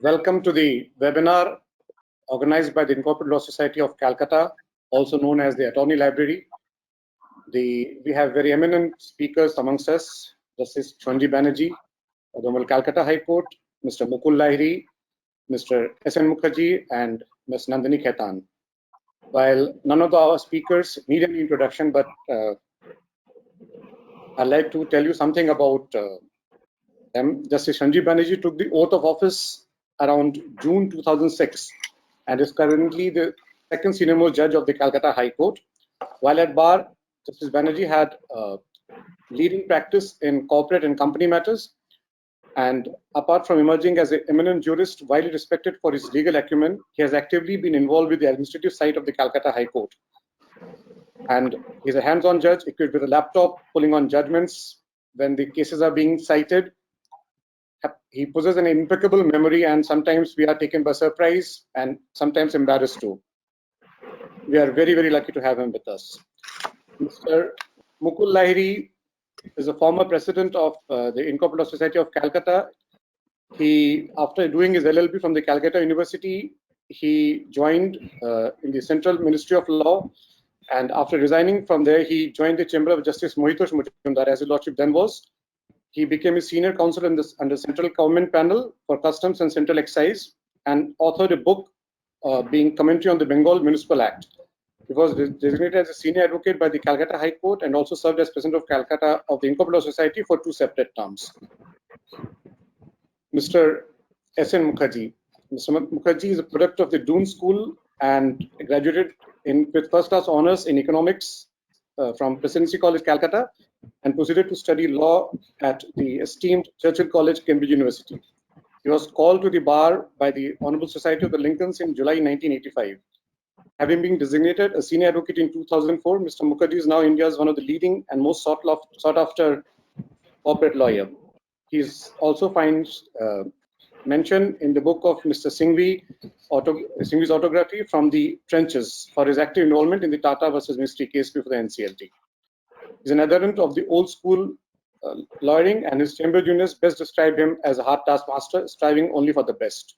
Welcome to the webinar organized by the Incorporated Law Society of Calcutta, also known as the Attorney Library. We have very eminent speakers amongst us. Justice Sanjeev Banerjee of the Calcutta High Court, Mr. Mukul Lahiri, Mr. S.N. Mukherjee, and Ms. Nandini Khaitan. While none of our speakers need any introduction, but I'd like to tell you something about them. Justice Sanjeev Banerjee took the oath of office around June 2006 and is currently the second senior most judge of the Calcutta High Court. While at bar, Justice Banerjee had leading practice in corporate and company matters. And apart from emerging as an eminent jurist, widely respected for his legal acumen, he has actively been involved with the administrative side of the Calcutta High Court. And he's a hands-on judge equipped with a laptop, pulling on judgments when the cases are being cited. He possesses an impeccable memory, and sometimes we are taken by surprise and sometimes embarrassed too. We are very, very lucky to have him with us. Mr. Mukul Lahiri is a former president of the Incorporated Law Society of Calcutta. He, after doing his LLB from the Calcutta University, he joined in the Central Ministry of Law, and after resigning from there, he joined the Chamber of Justice Mohitosh Mujumdar, as his lordship then was. He became a senior counsel under Central Government Panel for Customs and Central Excise, and authored a book being Commentary on the Bengal Municipal Act. He was designated as a senior advocate by the Calcutta High Court and also served as president of Calcutta of the Incorporated Law Society for 2 separate terms. Mr. S.N. Mukherjee. Mr. Mukherjee is a product of the Doon School and graduated with first-class honors in economics from Presidency College, Calcutta, and proceeded to study law at the esteemed Churchill College, Cambridge University. He was called to the bar by the Honorable Society of the Lincolns in July 1985. Having been designated a senior advocate in 2004, Mr. Mukherjee is now India's one of the leading and most sought-after corporate lawyer. He also finds mention in the book of Mr. Singhvi's autography from the trenches for his active involvement in the Tata versus Mistry case before the NCLT. He's an adherent of the old school lawyering, and his chamber juniors best describe him as a hard taskmaster, striving only for the best.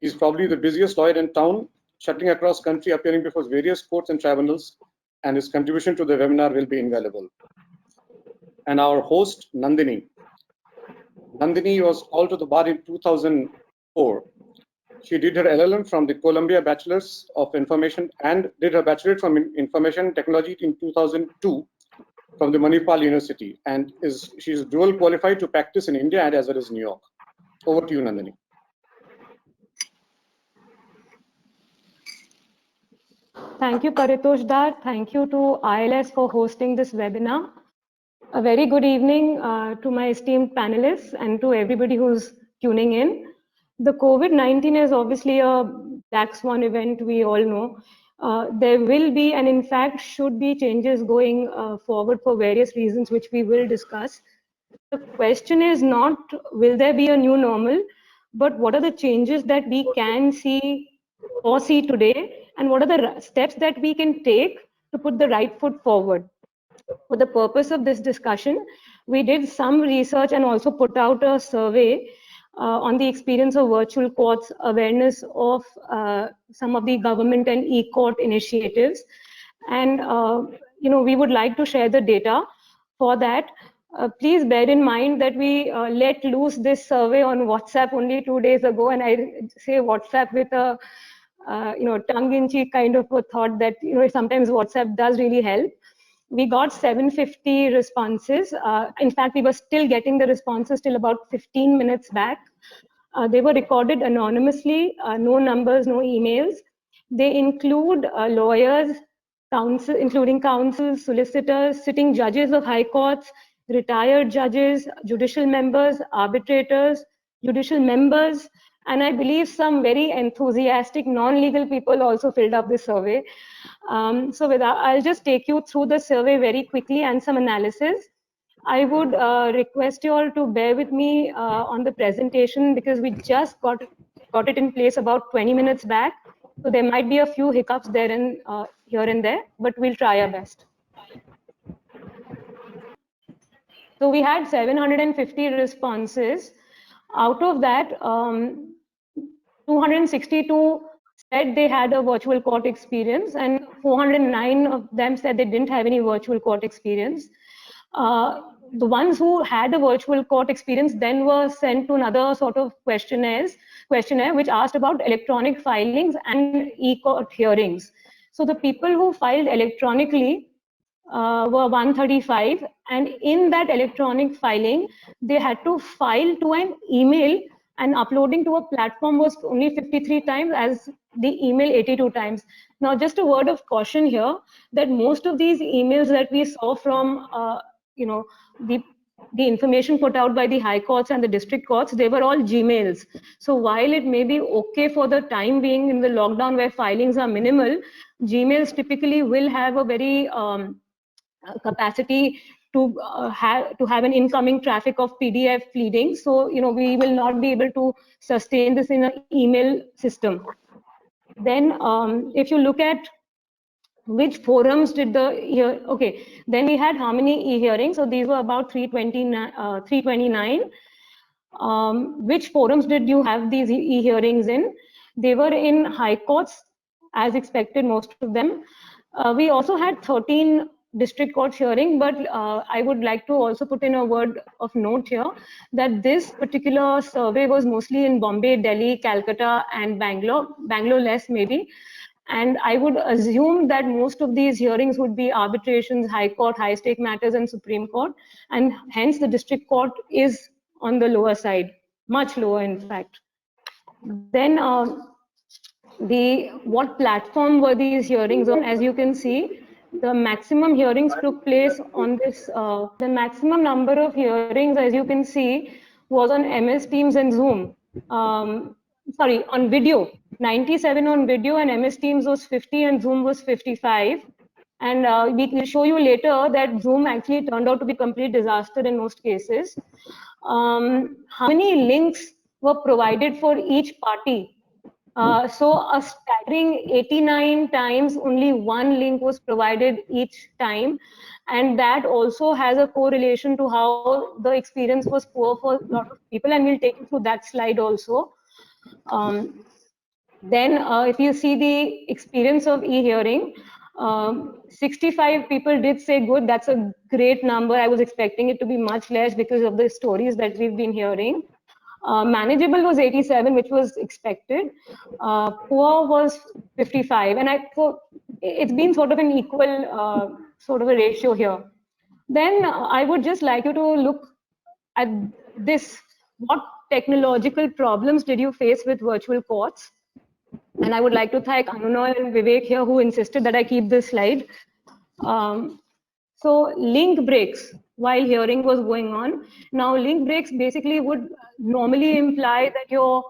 He's probably the busiest lawyer in town, shuttling across country, appearing before various courts and tribunals, and his contribution to the webinar will be invaluable. And our host, Nandini. Nandini was called to the bar in 2004. She did her LLM from the Columbia Bachelor's of Information and did her bachelorate from Information Technology in 2002 from the Manipal University, and she's dual qualified to practice in India and as well as New York. Over to you, Nandini. Thank you, Paritosh Dar. Thank you to ILS for hosting this webinar. A very good evening to my esteemed panelists and to everybody who's tuning in. The COVID-19 is obviously a black swan event, we all know. There will be, and in fact should be, changes going forward for various reasons, which we will discuss. The question is not, will there be a new normal, but what are the changes that we can foresee today, and what are the steps that we can take to put the right foot forward. For the purpose of this discussion, we did some research and also put out a survey on the experience of virtual courts, awareness of some of the government and e-court initiatives. And we would like to share the data for that. Please bear in mind that we let loose this survey on WhatsApp only 2 days ago, and I say WhatsApp with a tongue-in-cheek kind of a thought that sometimes WhatsApp does really help. We got 750 responses. In fact, we were still getting the responses till about 15 minutes back. They were recorded anonymously, no numbers, no emails. They include lawyers, including counsels, solicitors, sitting judges of high courts, retired judges, judicial members, arbitrators, judicial members, and I believe some very enthusiastic non-legal people also filled up this survey. I'll just take you through the survey very quickly and some analysis. I would request you all to bear with me on the presentation because we just got it in place about 20 minutes back. So there might be a few hiccups there and here and there, but we'll try our best. So we had 750 responses. Out of that, 262 said they had a virtual court experience, and 409 of them said they didn't have any virtual court experience. The ones who had a virtual court experience then were sent to another sort of questionnaire which asked about electronic filings and e-court hearings. So the people who filed electronically were 135, and in that electronic filing, they had to file to an email, and uploading to a platform was only 53 times, as the email 82 times. Now, just a word of caution here, that most of these emails that we saw from, the information put out by the high courts and the district courts, they were all Gmails. So while it may be okay for the time being in the lockdown where filings are minimal, Gmails typically will have a very capacity to have an incoming traffic of PDF pleadings. So, we will not be able to sustain this in an email system. Then if you look at which forums did then we had how many e-hearings? So these were about 329. Which forums did you have these e-hearings in? They were in high courts, as expected, most of them. We also had 13 district court hearing, but I would like to also put in a word of note here that this particular survey was mostly in Bombay, Delhi, Calcutta, and Bangalore less maybe. And I would assume that most of these hearings would be arbitrations, high court, high stake matters, and Supreme Court. And hence the district court is on the lower side, much lower in fact. Then what platform were these hearings on? As you can see, the maximum hearings took place on this, the maximum number of hearings, as you can see, was on MS Teams and Zoom. Sorry, on video, 97 on video, and MS Teams was 50 and Zoom was 55. And we will show you later that Zoom actually turned out to be complete disaster in most cases. How many links were provided for each party? So a staggering 89 times, only one link was provided each time. And that also has a correlation to how the experience was poor for a lot of people. And we'll take you through that slide also. Then if you see the experience of e-hearing, 65 people did say good. That's a great number. I was expecting it to be much less because of the stories that we've been hearing. Manageable was 87, which was expected. Poor was 55, and it's been sort of an equal sort of a ratio here. Then I would just like you to look at this. What technological problems did you face with virtual courts? And I would like to thank Anunoy and Vivek here who insisted that I keep this slide. So link breaks while hearing was going on. Now link breaks basically would normally imply that your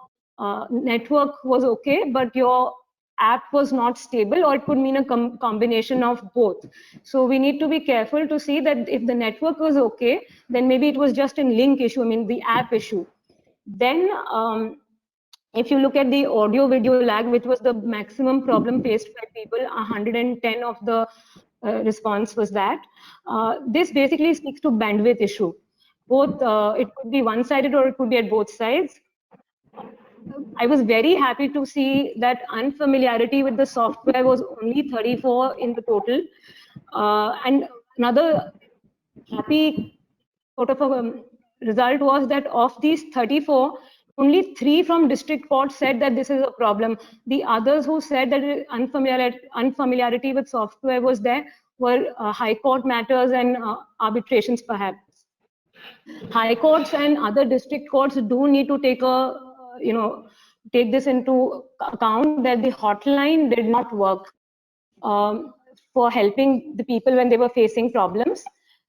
network was okay, but your app was not stable, or it could mean a combination of both. So we need to be careful to see that if the network was okay, then maybe it was just a link issue, I mean the app issue. Then if you look at the audio video lag, which was the maximum problem faced by people, 110 of the response was that. This basically speaks to bandwidth issue. Both, it could be one-sided or it could be at both sides. I was very happy to see that unfamiliarity with the software was only 34 in the total. And another happy sort of a result was that of these 34, only 3 from district court said that this is a problem. The others who said that unfamiliarity with software was there were high court matters and arbitrations perhaps. High courts and other district courts do need to take take this into account that the hotline did not work for helping the people when they were facing problems.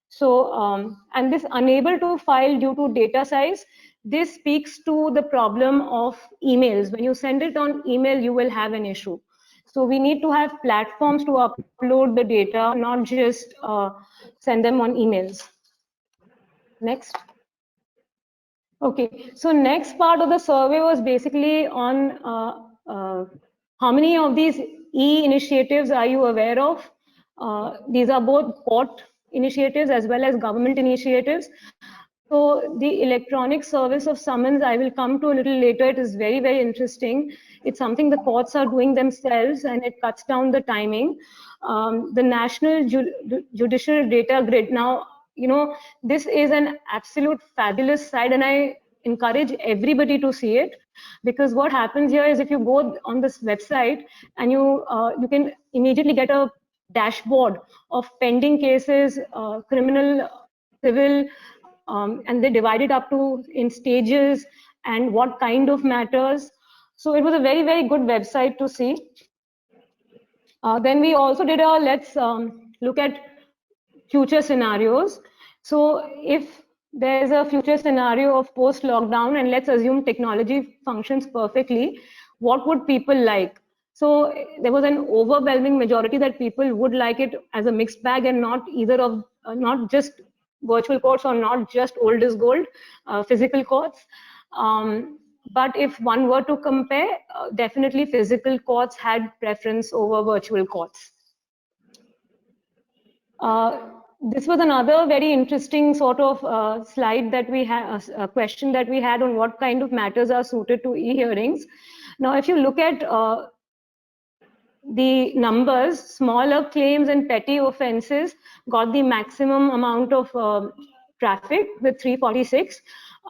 So, and this unable to file due to data size, this speaks to the problem of emails. When you send it on email, you will have an issue. So we need to have platforms to upload the data, not just send them on emails. Next. Okay, so next part of the survey was basically on how many of these e-initiatives are you aware of? These are both court initiatives as well as government initiatives. So the electronic service of summons, I will come to a little later. It is very, very interesting. It's something the courts are doing themselves, and it cuts down the timing. The National Judicial Data Grid. Now, you know, this is an absolute fabulous site, and I encourage everybody to see it, because what happens here is if you go on this website and you can immediately get a dashboard of pending cases, criminal, civil, and they divide it up to in stages and what kind of matters. So it was a very, very good website to see. Then we also did a let's look at future scenarios. So if there's a future scenario of post-lockdown, and let's assume technology functions perfectly, what would people like? So there was an overwhelming majority that people would like it as a mixed bag, and not either of, not just virtual courts or not just old is gold, physical courts. But if one were to compare, definitely physical courts had preference over virtual courts. This was another very interesting sort of slide that we had, a question that we had on what kind of matters are suited to e-hearings. Now, if you look at the numbers, smaller claims and petty offenses got the maximum amount of traffic with 346.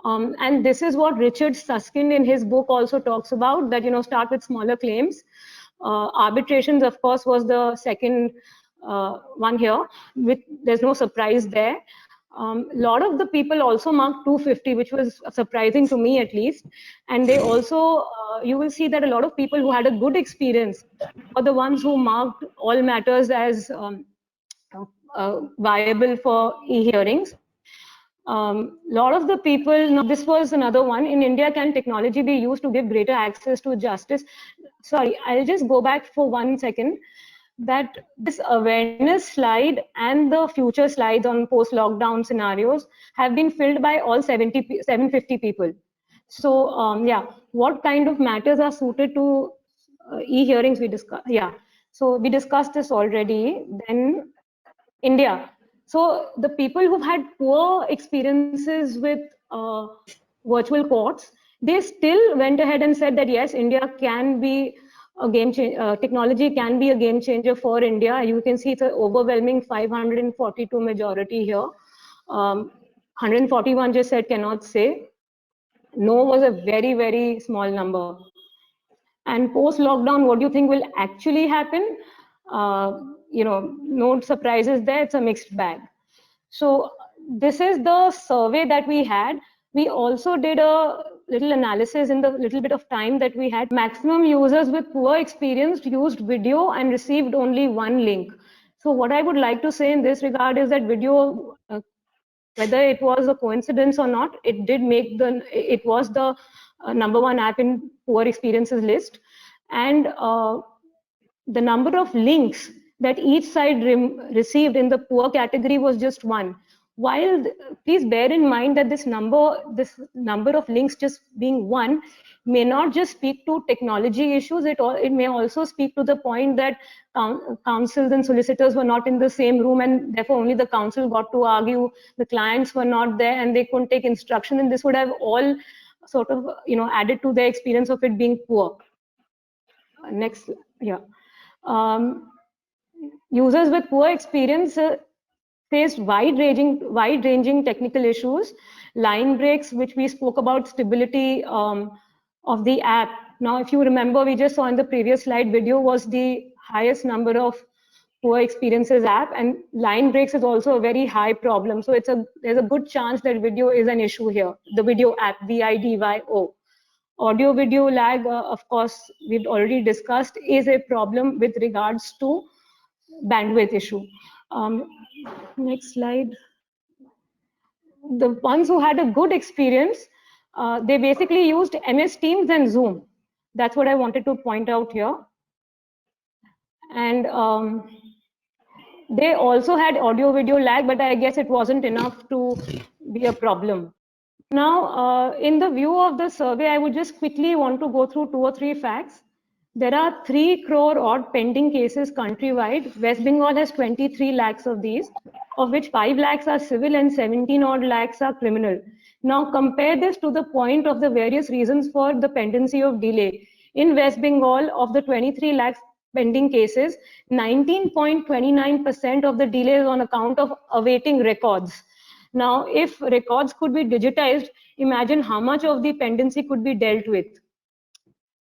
And this is what Richard Susskind in his book also talks about, that, you know, start with smaller claims. Arbitrations, of course, was the second one here. There's no surprise there. A lot of the people also marked 250, which was surprising to me at least. And they also, you will see that a lot of people who had a good experience were the ones who marked all matters as viable for e-hearings. Lot of the people, now this was another one, in India, can technology be used to give greater access to justice? Sorry, I'll just go back for 1 second. That this awareness slide and the future slides on post-lockdown scenarios have been filled by all 750 people. So yeah, what kind of matters are suited to e-hearings we discussed? Yeah, so we discussed this already. Then India. So the people who've had poor experiences with virtual courts, they still went ahead and said that yes, India can be a game changer. Technology can be a game changer for India. You can see it's an overwhelming 542 majority here. 141 just said cannot say. No was a very, very small number. And post-lockdown, what do you think will actually happen? You know, no surprises there. It's a mixed bag. So this is the survey that we had. We also did a little analysis in the little bit of time that we had. Maximum users with poor experience used video and received only one link. So what I would like to say in this regard is that video, whether it was a coincidence or not, it did make it was the #1 app in poor experiences list. And the number of links that each side received in the poor category was just one. While please bear in mind that this number of links just being one may not just speak to technology issues, it may also speak to the point that counsels and solicitors were not in the same room, and therefore only the counsel got to argue, the clients were not there and they couldn't take instruction, and this would have all sort of, you know, added to their experience of it being poor. Next, yeah. Users with poor experience faced wide-ranging technical issues, line breaks, which we spoke about, stability of the app. Now, if you remember, we just saw in the previous slide, video was the highest number of poor experiences app, and line breaks is also a very high problem. So there's a good chance that video is an issue here. The video app, VIDYO. Audio video lag, of course, we've already discussed, is a problem with regards to bandwidth issue. Next slide. The ones who had a good experience, they basically used MS Teams and Zoom. That's what I wanted to point out here. And they also had audio video lag, but I guess it wasn't enough to be a problem. Now, in the view of the survey, I would just quickly want to go through 2 or 3 facts. There are 3 crore odd pending cases countrywide. West Bengal has 23 lakhs of these, of which 5 lakhs are civil and 17 odd lakhs are criminal. Now compare this to the point of the various reasons for the pendency of delay. In West Bengal, of the 23 lakhs pending cases, 19.29% of the delay is on account of awaiting records. Now, if records could be digitized, imagine how much of the pendency could be dealt with.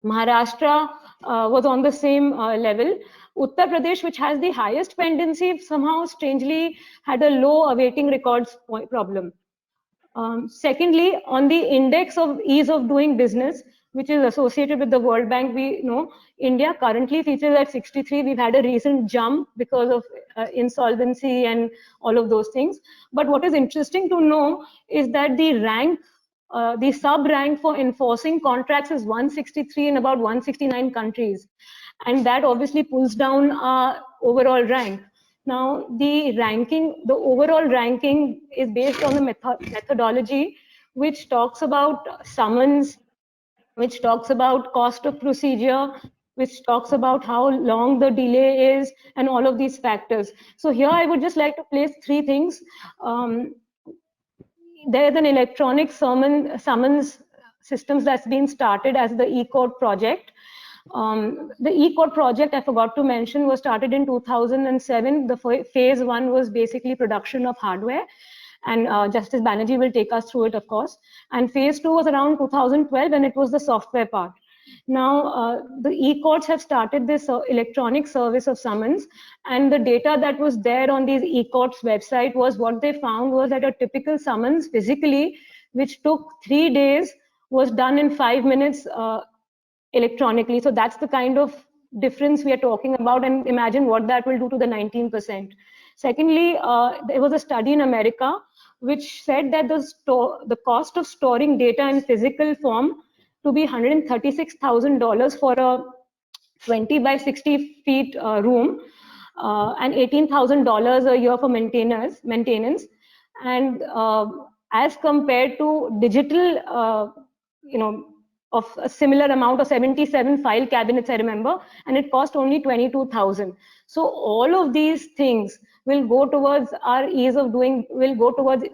Maharashtra was on the same level. Uttar Pradesh, which has the highest pendency, somehow strangely had a low awaiting records problem. Secondly, on the index of ease of doing business, which is associated with the World Bank, we know India currently features at 63. We've had a recent jump because of insolvency and all of those things. But what is interesting to know is that the rank, the sub rank for enforcing contracts is 163 in about 169 countries. And that obviously pulls down our overall rank. Now, the ranking, the overall ranking is based on the methodology, which talks about summons, which talks about cost of procedure, which talks about how long the delay is, and all of these factors. So here I would just like to place 3 things. There's an electronic summons systems that's been started as the eCourt project. The eCourt project, I forgot to mention, was started in 2007. The phase 1 was basically production of hardware, and Justice Banerjee will take us through it, of course. And phase 2 was around 2012, and it was the software part. Now, the eCourts have started this electronic service of summons, and the data that was there on these eCourts website was what they found was that a typical summons physically, which took 3 days, was done in 5 minutes electronically. So that's the kind of difference we are talking about, and imagine what that will do to the 19%. Secondly, there was a study in America which said that the cost of storing data in physical form to be $136,000 for a 20 by 60 feet room, and $18,000 a year for maintenance, and as compared to digital, of a similar amount of 77 file cabinets, I remember, and it cost only 22,000. So all of these things will go towards our ease of doing, will go towards,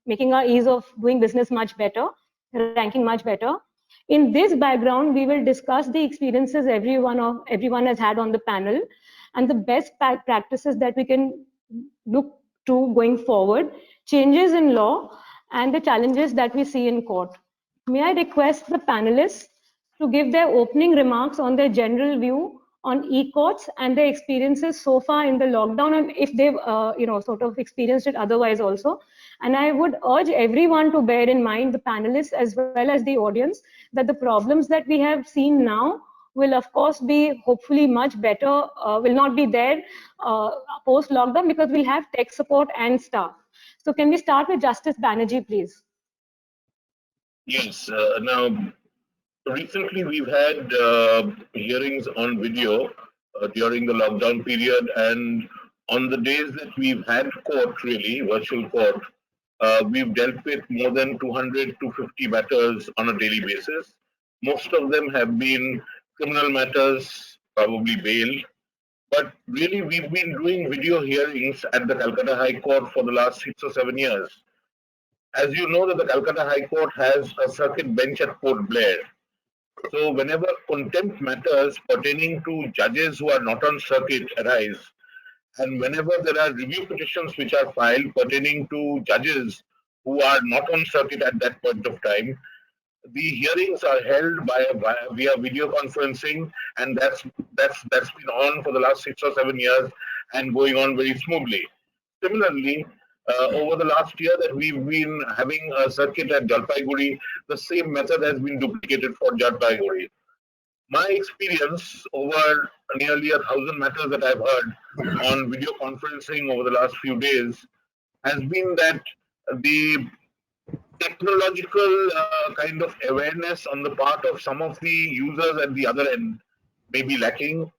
making our ease of doing business much better, ranking much better. In this background, we will discuss the experiences everyone has had on the panel and the best practices that we can look to going forward, changes in law, and the challenges that we see in court. May I request the panelists to give their opening remarks on their general view on eCourts and their experiences so far in the lockdown, and if they've sort of experienced it otherwise also. And I would urge everyone to bear in mind, the panelists as well as the audience, that the problems that we have seen now will of course be hopefully much better, will not be there post lockdown, because we'll have tech support and staff. So can we start with Justice Banerjee, please? Yes. Now, recently we've had hearings on video during the lockdown period, and on the days that we've had court, really, virtual court, we've dealt with more than 200 to 50 matters on a daily basis. Most of them have been criminal matters, probably bail. But really, we've been doing video hearings at the Calcutta High Court for the last 6 or 7 years. As you know, that the Calcutta High Court has a circuit bench at Port Blair. So whenever contempt matters pertaining to judges who are not on circuit arise, and whenever there are review petitions which are filed pertaining to judges who are not on circuit at that point of time, the hearings are held via video conferencing, and that's been on for the last 6 or 7 years and going on very smoothly. Similarly, over the last year that we've been having a circuit at Jalpaiguri, the same method has been duplicated for Jalpaiguri. My experience over nearly 1,000 matters that I've heard on video conferencing over the last few days has been that the technological kind of awareness on the part of some of the users at the other end may be lacking.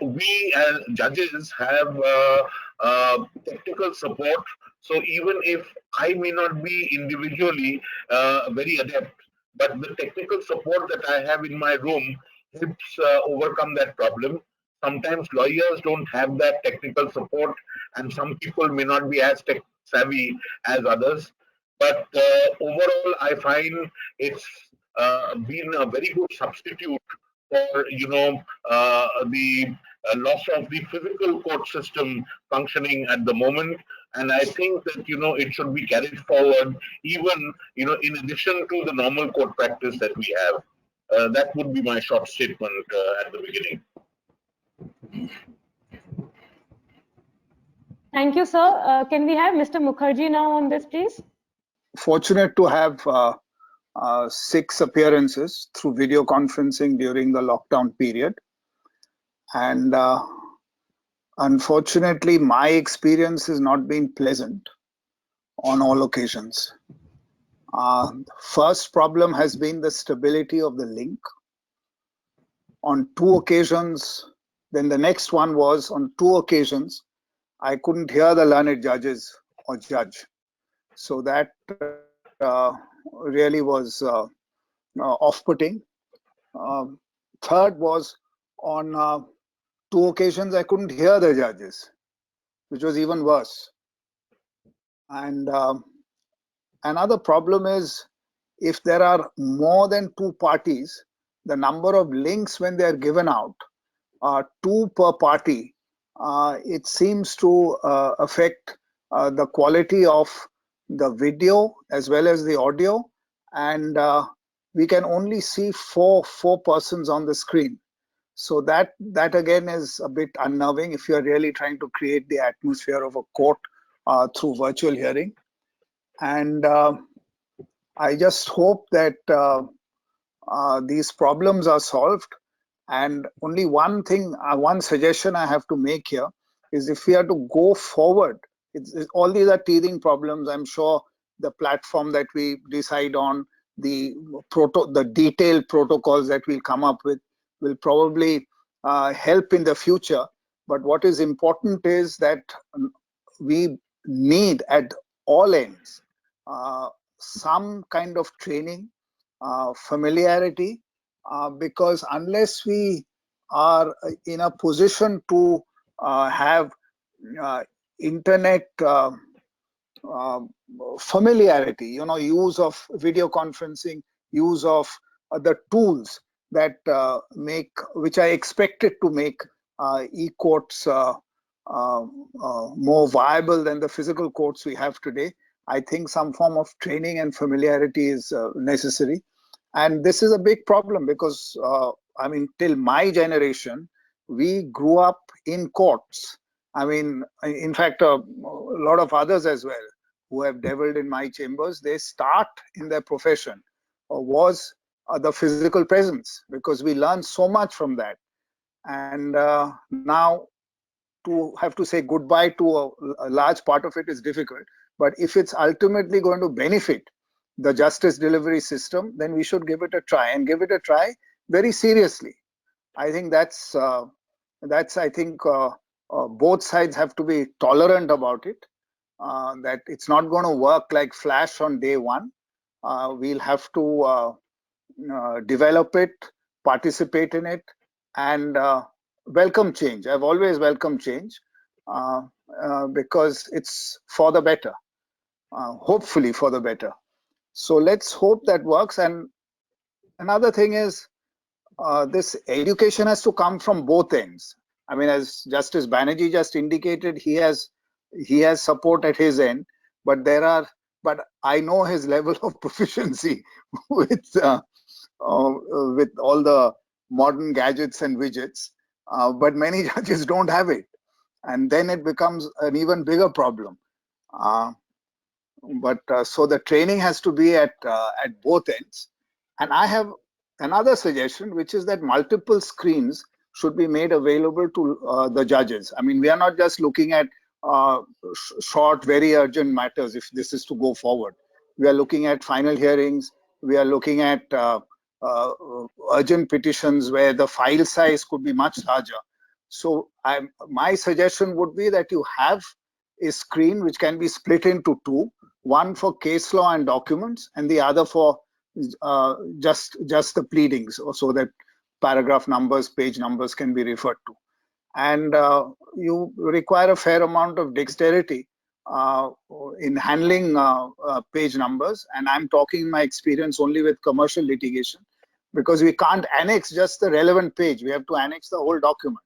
We as judges have technical support, so even if I may not be individually very adept, but the technical support that I have in my room helps overcome that problem. Sometimes lawyers don't have that technical support, and some people may not be as tech savvy as others. But overall, I find it's been a very good substitute for the loss of the physical court system functioning at the moment. And I think that it should be carried forward, even in addition to the normal court practice that we have. That would be my short statement at the beginning. Thank you, sir. Can we have Mr. Mukherjee now on this, please? Fortunate to have 6 appearances through video conferencing during the lockdown period. And unfortunately, my experience has not been pleasant on all occasions. First problem has been the stability of the link. On 2 occasions, then the next one was on 2 occasions, I couldn't hear the learned judges or judge. So that really was off-putting. Third was on 2 occasions, I couldn't hear the judges, which was even worse. And another problem is if there are more than 2 parties, the number of links when they are given out are 2 per party. It seems to affect the quality of the video as well as the audio, and we can only see four persons on the screen. So that again is a bit unnerving if you are really trying to create the atmosphere of a court through virtual hearing. And I just hope that these problems are solved. And only one thing, one suggestion I have to make here is if we are to go forward, all these are teething problems. I'm sure the platform that we decide on, the detailed protocols that we'll come up with will probably help in the future. But what is important is that we need at all ends some kind of training, familiarity, because unless we are in a position to have internet familiarity, use of video conferencing, use of the tools that which are expected to make e-courts more viable than the physical courts we have today, I think some form of training and familiarity is necessary. And this is a big problem because, I mean, till my generation, we grew up in courts. I mean, in fact, a lot of others as well who have devilled in my chambers, they start in their profession was the physical presence, because we learn so much from that. And now to have to say goodbye to a large part of it is difficult. But if it's ultimately going to benefit the justice delivery system, then we should give it a try, and give it a try very seriously. I think that's I think both sides have to be tolerant about it, that it's not going to work like flash on day one. We'll have to develop it, participate in it, and welcome change. I've always welcomed change because it's for the better, hopefully for the better. So let's hope that works. And another thing is this education has to come from both ends. I mean, as Justice Banerjee just indicated, he has support at his end, but I know his level of proficiency with all the modern gadgets and widgets, but many judges don't have it, and then it becomes an even bigger problem. So the training has to be at both ends. And I have another suggestion, which is that multiple screens should be made available to the judges. I mean, we are not just looking at short, very urgent matters if this is to go forward. We are looking at final hearings. We are looking at urgent petitions where the file size could be much larger. So my suggestion would be that you have a screen which can be split into 2, one for case law and documents, and the other for just the pleadings, so that paragraph numbers, page numbers can be referred to. And you require a fair amount of dexterity in handling page numbers. And I'm talking my experience only with commercial litigation, because we can't annex just the relevant page. We have to annex the whole document.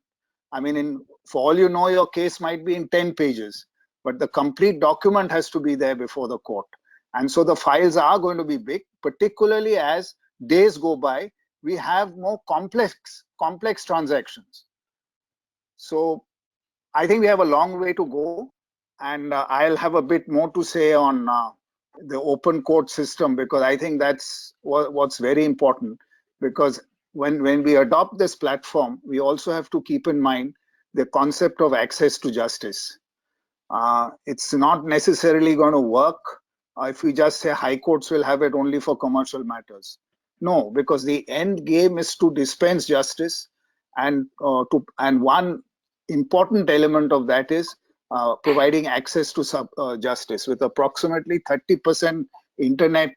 I mean, for all you know, your case might be in 10 pages, but the complete document has to be there before the court. And so the files are going to be big, particularly as days go by, we have more complex transactions. So I think we have a long way to go, and I'll have a bit more to say on the open court system, because I think that's what's very important. Because when we adopt this platform, we also have to keep in mind the concept of access to justice. It's not necessarily going to work if we just say high courts will have it only for commercial matters. No, because the end game is to dispense justice, and one important element of that is providing access to justice. With approximately 30% internet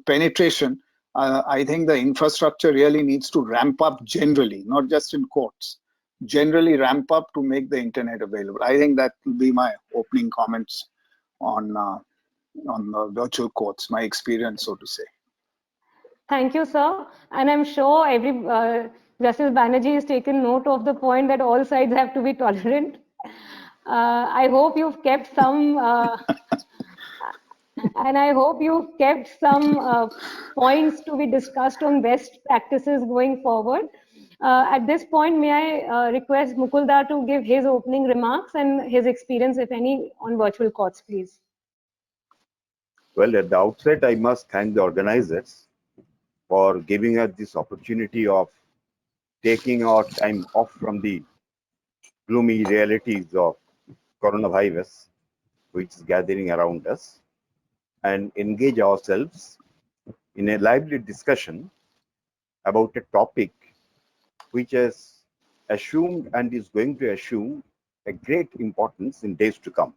penetration, I think the infrastructure really needs to ramp up generally, not just in courts. Generally ramp up to make the internet available. I think that will be my opening comments on virtual courts, my experience, so to say. Thank you, sir. And I'm sure Justice Banerjee has taken note of the point that all sides have to be tolerant. I hope you've kept some, and I hope you've kept some points to be discussed on best practices going forward. At this point, may I request Mukuldar to give his opening remarks and his experience, if any, on virtual courts, please. Well, at the outset, I must thank the organizers for giving us this opportunity of taking our time off from the gloomy realities of coronavirus, which is gathering around us, and engage ourselves in a lively discussion about a topic which has assumed and is going to assume a great importance in days to come.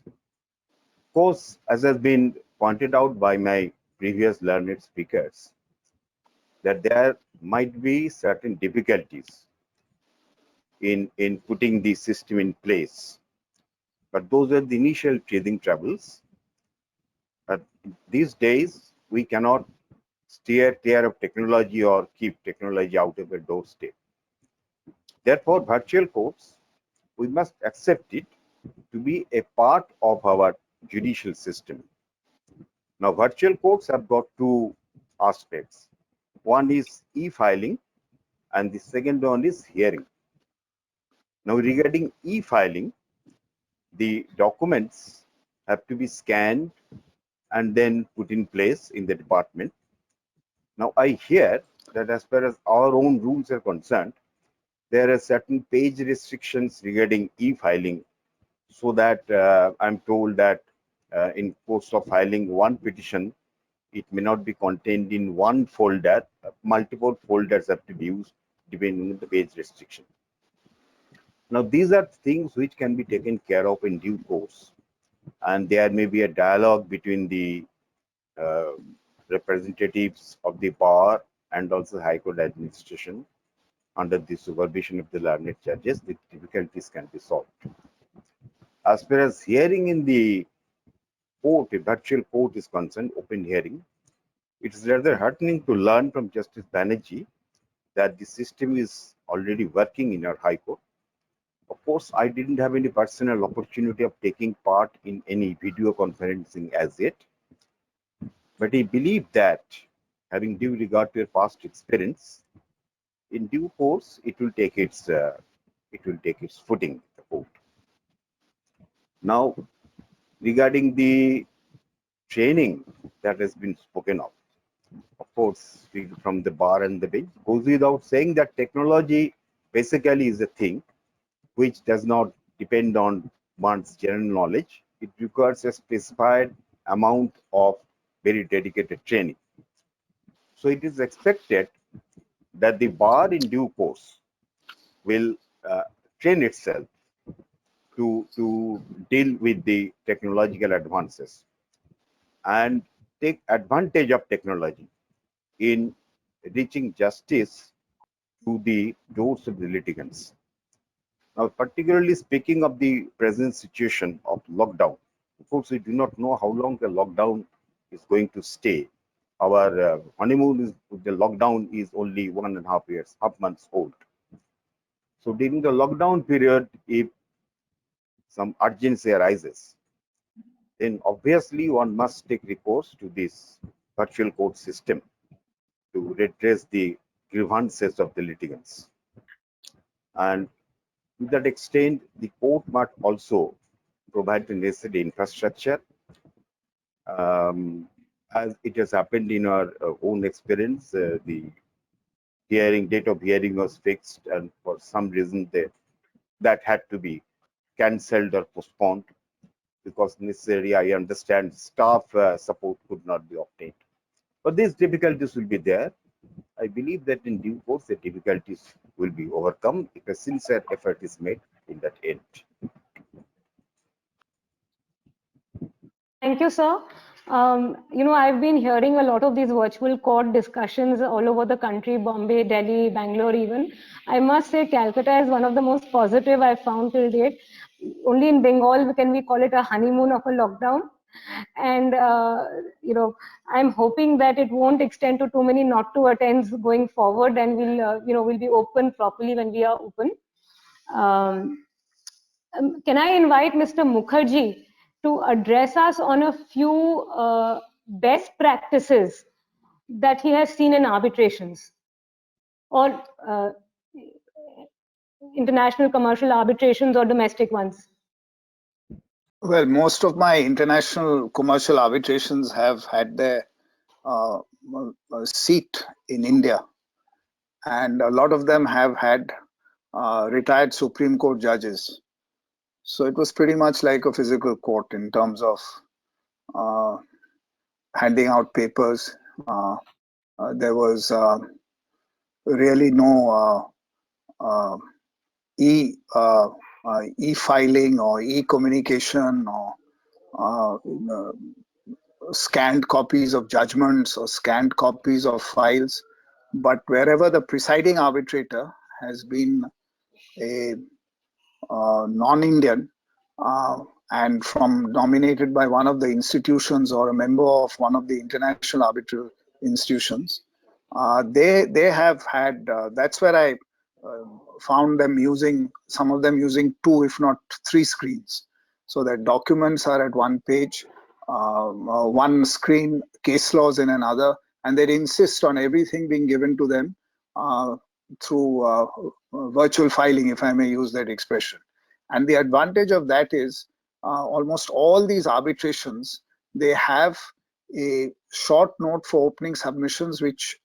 Of course, as has been pointed out by my previous learned speakers, that there might be certain difficulties in putting the system in place. But those are the initial teething troubles. But these days, we cannot steer clear of technology or keep technology out of a doorstep. Therefore, virtual courts, we must accept it to be a part of our judicial system. Now, virtual courts have got two aspects. One is e-filing, and the second one is hearing. Now, regarding e-filing, the documents have to be scanned and then put in place in the department. Now, I hear that as far as our own rules are concerned, there are certain page restrictions regarding e-filing, so that I'm told that in course of filing one petition, it may not be contained in one folder. Multiple folders have to be used depending on the page restriction. Now, these are things which can be taken care of in due course, and there may be a dialogue between the representatives of the bar and also High Court administration under the supervision of the learned judges. The difficulties can be solved. As far as hearing in the court, a virtual court is concerned, open hearing, it is rather heartening to learn from Justice Banerjee that the system is already working in our High Court. Of course, I didn't have any personal opportunity of taking part in any video conferencing as yet, but I believe that, having due regard to your past experience, in due course it will take its footing. The court. Now, regarding the training that has been spoken of course, from the bar and the bench, goes without saying that technology basically is a thing which does not depend on one's general knowledge. It requires a specified amount of very dedicated training. So it is expected that the bar in due course will train itself to deal with the technological advances and take advantage of technology in reaching justice to the doors of the litigants. Now, particularly speaking of the present situation of lockdown, of course, we do not know how long the lockdown is going to stay. Our honeymoon is the lockdown is only 1.5 years, half months old. So during the lockdown period, if some urgency arises, then obviously one must take recourse to this virtual court system to redress the grievances of the litigants. And to that extent, the court must also provide the necessary infrastructure. As it has happened in our own experience, the date of hearing was fixed, and for some reason that had to be cancelled or postponed because necessary, I understand, staff support could not be obtained. But these difficulties will be there. I believe that in due course, the difficulties will be overcome if a sincere effort is made in that end. Thank you, sir. I've been hearing a lot of these virtual court discussions all over the country, Bombay, Delhi, Bangalore even. I must say Calcutta is one of the most positive I've found till date. Only in Bengal can we call it a honeymoon of a lockdown. And, I'm hoping that it won't extend to too many not to attends going forward, and we'll be open properly when we are open. Can I invite Mr. Mukherjee to address us on a few best practices that he has seen in arbitrations or international commercial arbitrations or domestic ones? Well, most of my international commercial arbitrations have had their seat in India, and a lot of them have had retired Supreme Court judges. So it was pretty much like a physical court in terms of handing out papers. There was really no e-filing or e-communication or scanned copies of judgments or scanned copies of files. But wherever the presiding arbitrator has been a non-Indian and nominated by one of the institutions or a member of one of the international arbitral institutions, they have had, that's where I found them using, some of them using 2 if not 3 screens, so that documents are at one page, one screen, case laws in another, and they insist on everything being given to them through virtual filing, if I may use that expression. And the advantage of that is almost all these arbitrations, they have a short note for opening submissions, which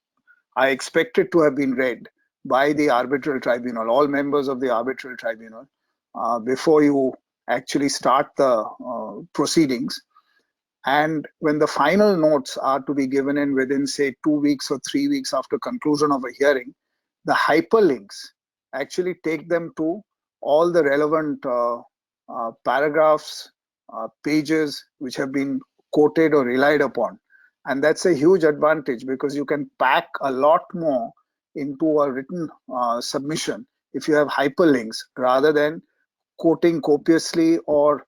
I expected to have been read by the arbitral tribunal, all members of the arbitral tribunal, before you actually start the proceedings. And when the final notes are to be given in within, say, 2 weeks or 3 weeks after conclusion of a hearing, the hyperlinks actually take them to all the relevant paragraphs, pages which have been quoted or relied upon. And that's a huge advantage because you can pack a lot more into a written submission if you have hyperlinks rather than quoting copiously or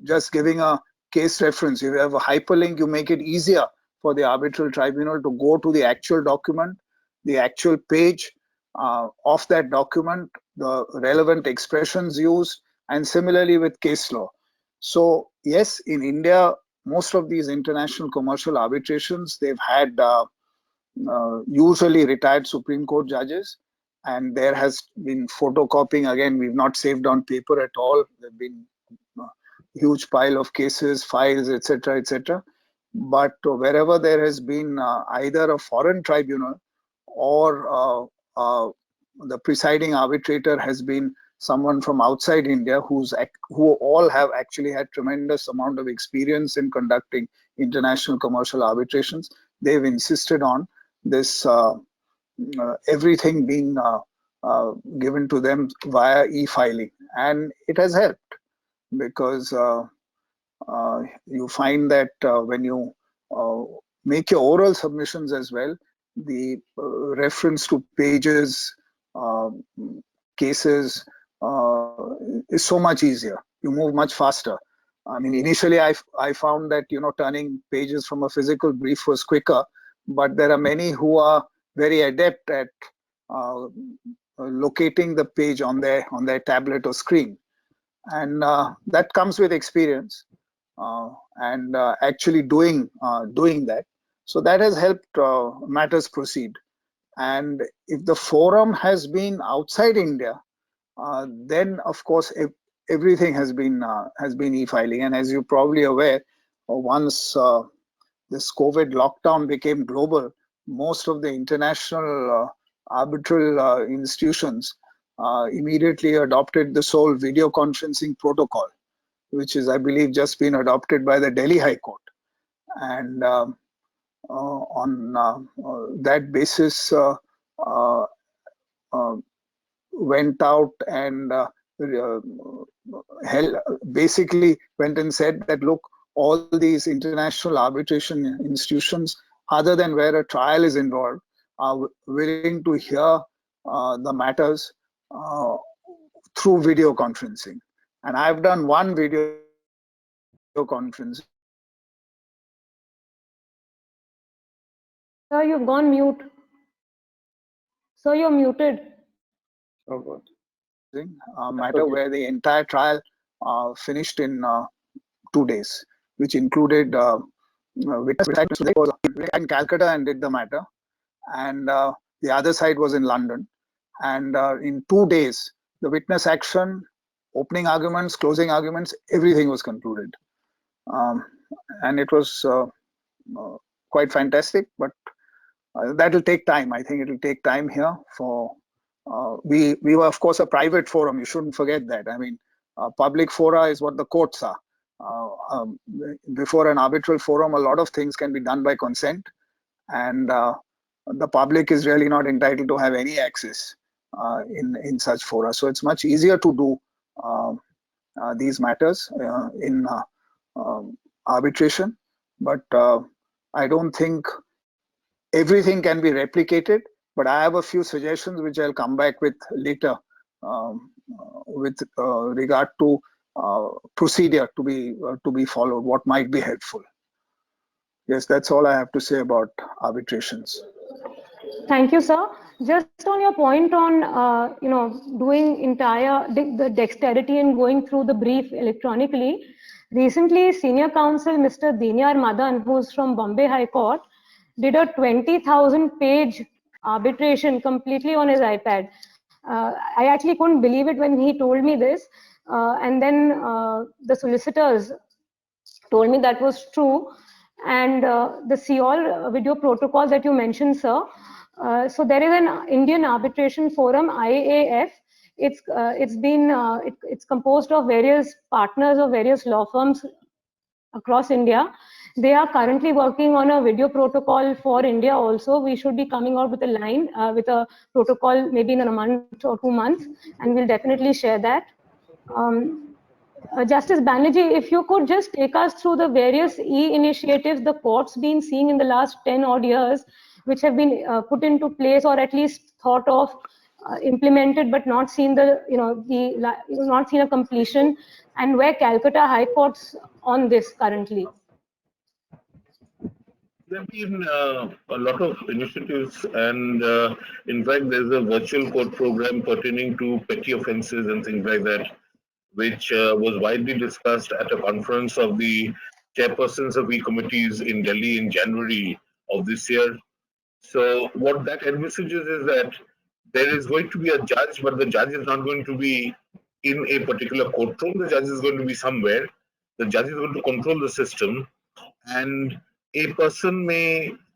just giving a case reference. If you have a hyperlink, you make it easier for the arbitral tribunal to go to the actual document, the actual page of that document, the relevant expressions used, and similarly with case law. So yes, in India, most of these international commercial arbitrations, they've had usually retired Supreme Court judges, and there has been photocopying. Again, we've not saved on paper at all. There've been huge pile of cases, files, etc., etc. But wherever there has been either a foreign tribunal or the presiding arbitrator has been someone from outside India who all have actually had tremendous amount of experience in conducting international commercial arbitrations, they've insisted on this everything being given to them via e-filing, and it has helped because you find that when you make your oral submissions as well. The reference to pages, cases is so much easier. You move much faster. I mean, initially I found that, turning pages from a physical brief was quicker, but there are many who are very adept at locating the page on their tablet or screen, and that comes with experience and actually doing that. So that has helped matters proceed. And if the forum has been outside India, then of course everything has been e-filing. And as you're probably aware, once this COVID lockdown became global, most of the international arbitral institutions immediately adopted the sole video conferencing protocol, which is, I believe, just been adopted by the Delhi High Court. And on that basis, went out and basically went and said that, look, all these international arbitration institutions, other than where a trial is involved, are willing to hear the matters through video conferencing. And I've done one video conference. Sir, you've gone mute. Sir, you're muted. Oh, God. Matter where the entire trial finished in 2 days, which included witness was in Calcutta and did the matter, and the other side was in London. And in 2 days, the witness action, opening arguments, closing arguments, everything was concluded. And it was quite fantastic, but that will take time. I think it will take time here for, we were of course a private forum, you shouldn't forget that. I mean, public fora is what the courts are. Before an arbitral forum, a lot of things can be done by consent, and the public is really not entitled to have any access in such fora. So it's much easier to do these matters in arbitration, but I don't think everything can be replicated. But I have a few suggestions which I'll come back with later with regard to procedure to be followed, what might be helpful. Yes, that's all I have to say about arbitrations. Thank you, sir. Just on your point on doing the dexterity and going through the brief electronically, recently Senior Counsel Mr. Dinyar Madan, who's from Bombay High Court, did a 20,000 page arbitration completely on his iPad. I actually couldn't believe it when he told me this, and then the solicitors told me that was true. And the CEOL video protocol that you mentioned, sir, so there is an Indian Arbitration Forum, IAF. It's composed of various partners of various law firms across India. They are currently working on a video protocol for India also. We should be coming out with with a protocol maybe in a month or 2 months, and we'll definitely share that. Justice Banerjee, if you could just take us through the various e-initiatives the court's been seeing in the last 10 odd years, which have been put into place or at least thought of, implemented, but not seen not seen a completion, and where Calcutta High Court's on this currently. There have been a lot of initiatives, and in fact, there's a virtual court program pertaining to petty offences and things like that, which was widely discussed at a conference of the chairpersons of e-committees in Delhi in January of this year. So what that envisages is that there is going to be a judge, but the judge is not going to be in a particular courtroom. The judge is going to be somewhere. The judge is going to control the system, and a person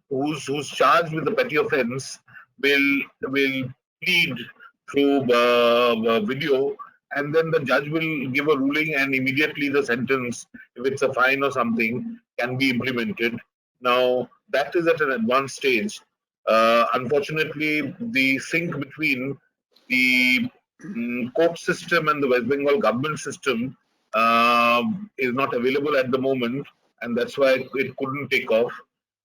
who's charged with a petty offence will plead through video, and then the judge will give a ruling, and immediately the sentence, if it's a fine or something, can be implemented. Now, that is at an advanced stage. Unfortunately, the sync between the court system and the West Bengal government system is not available at the moment, and that's why it couldn't take off.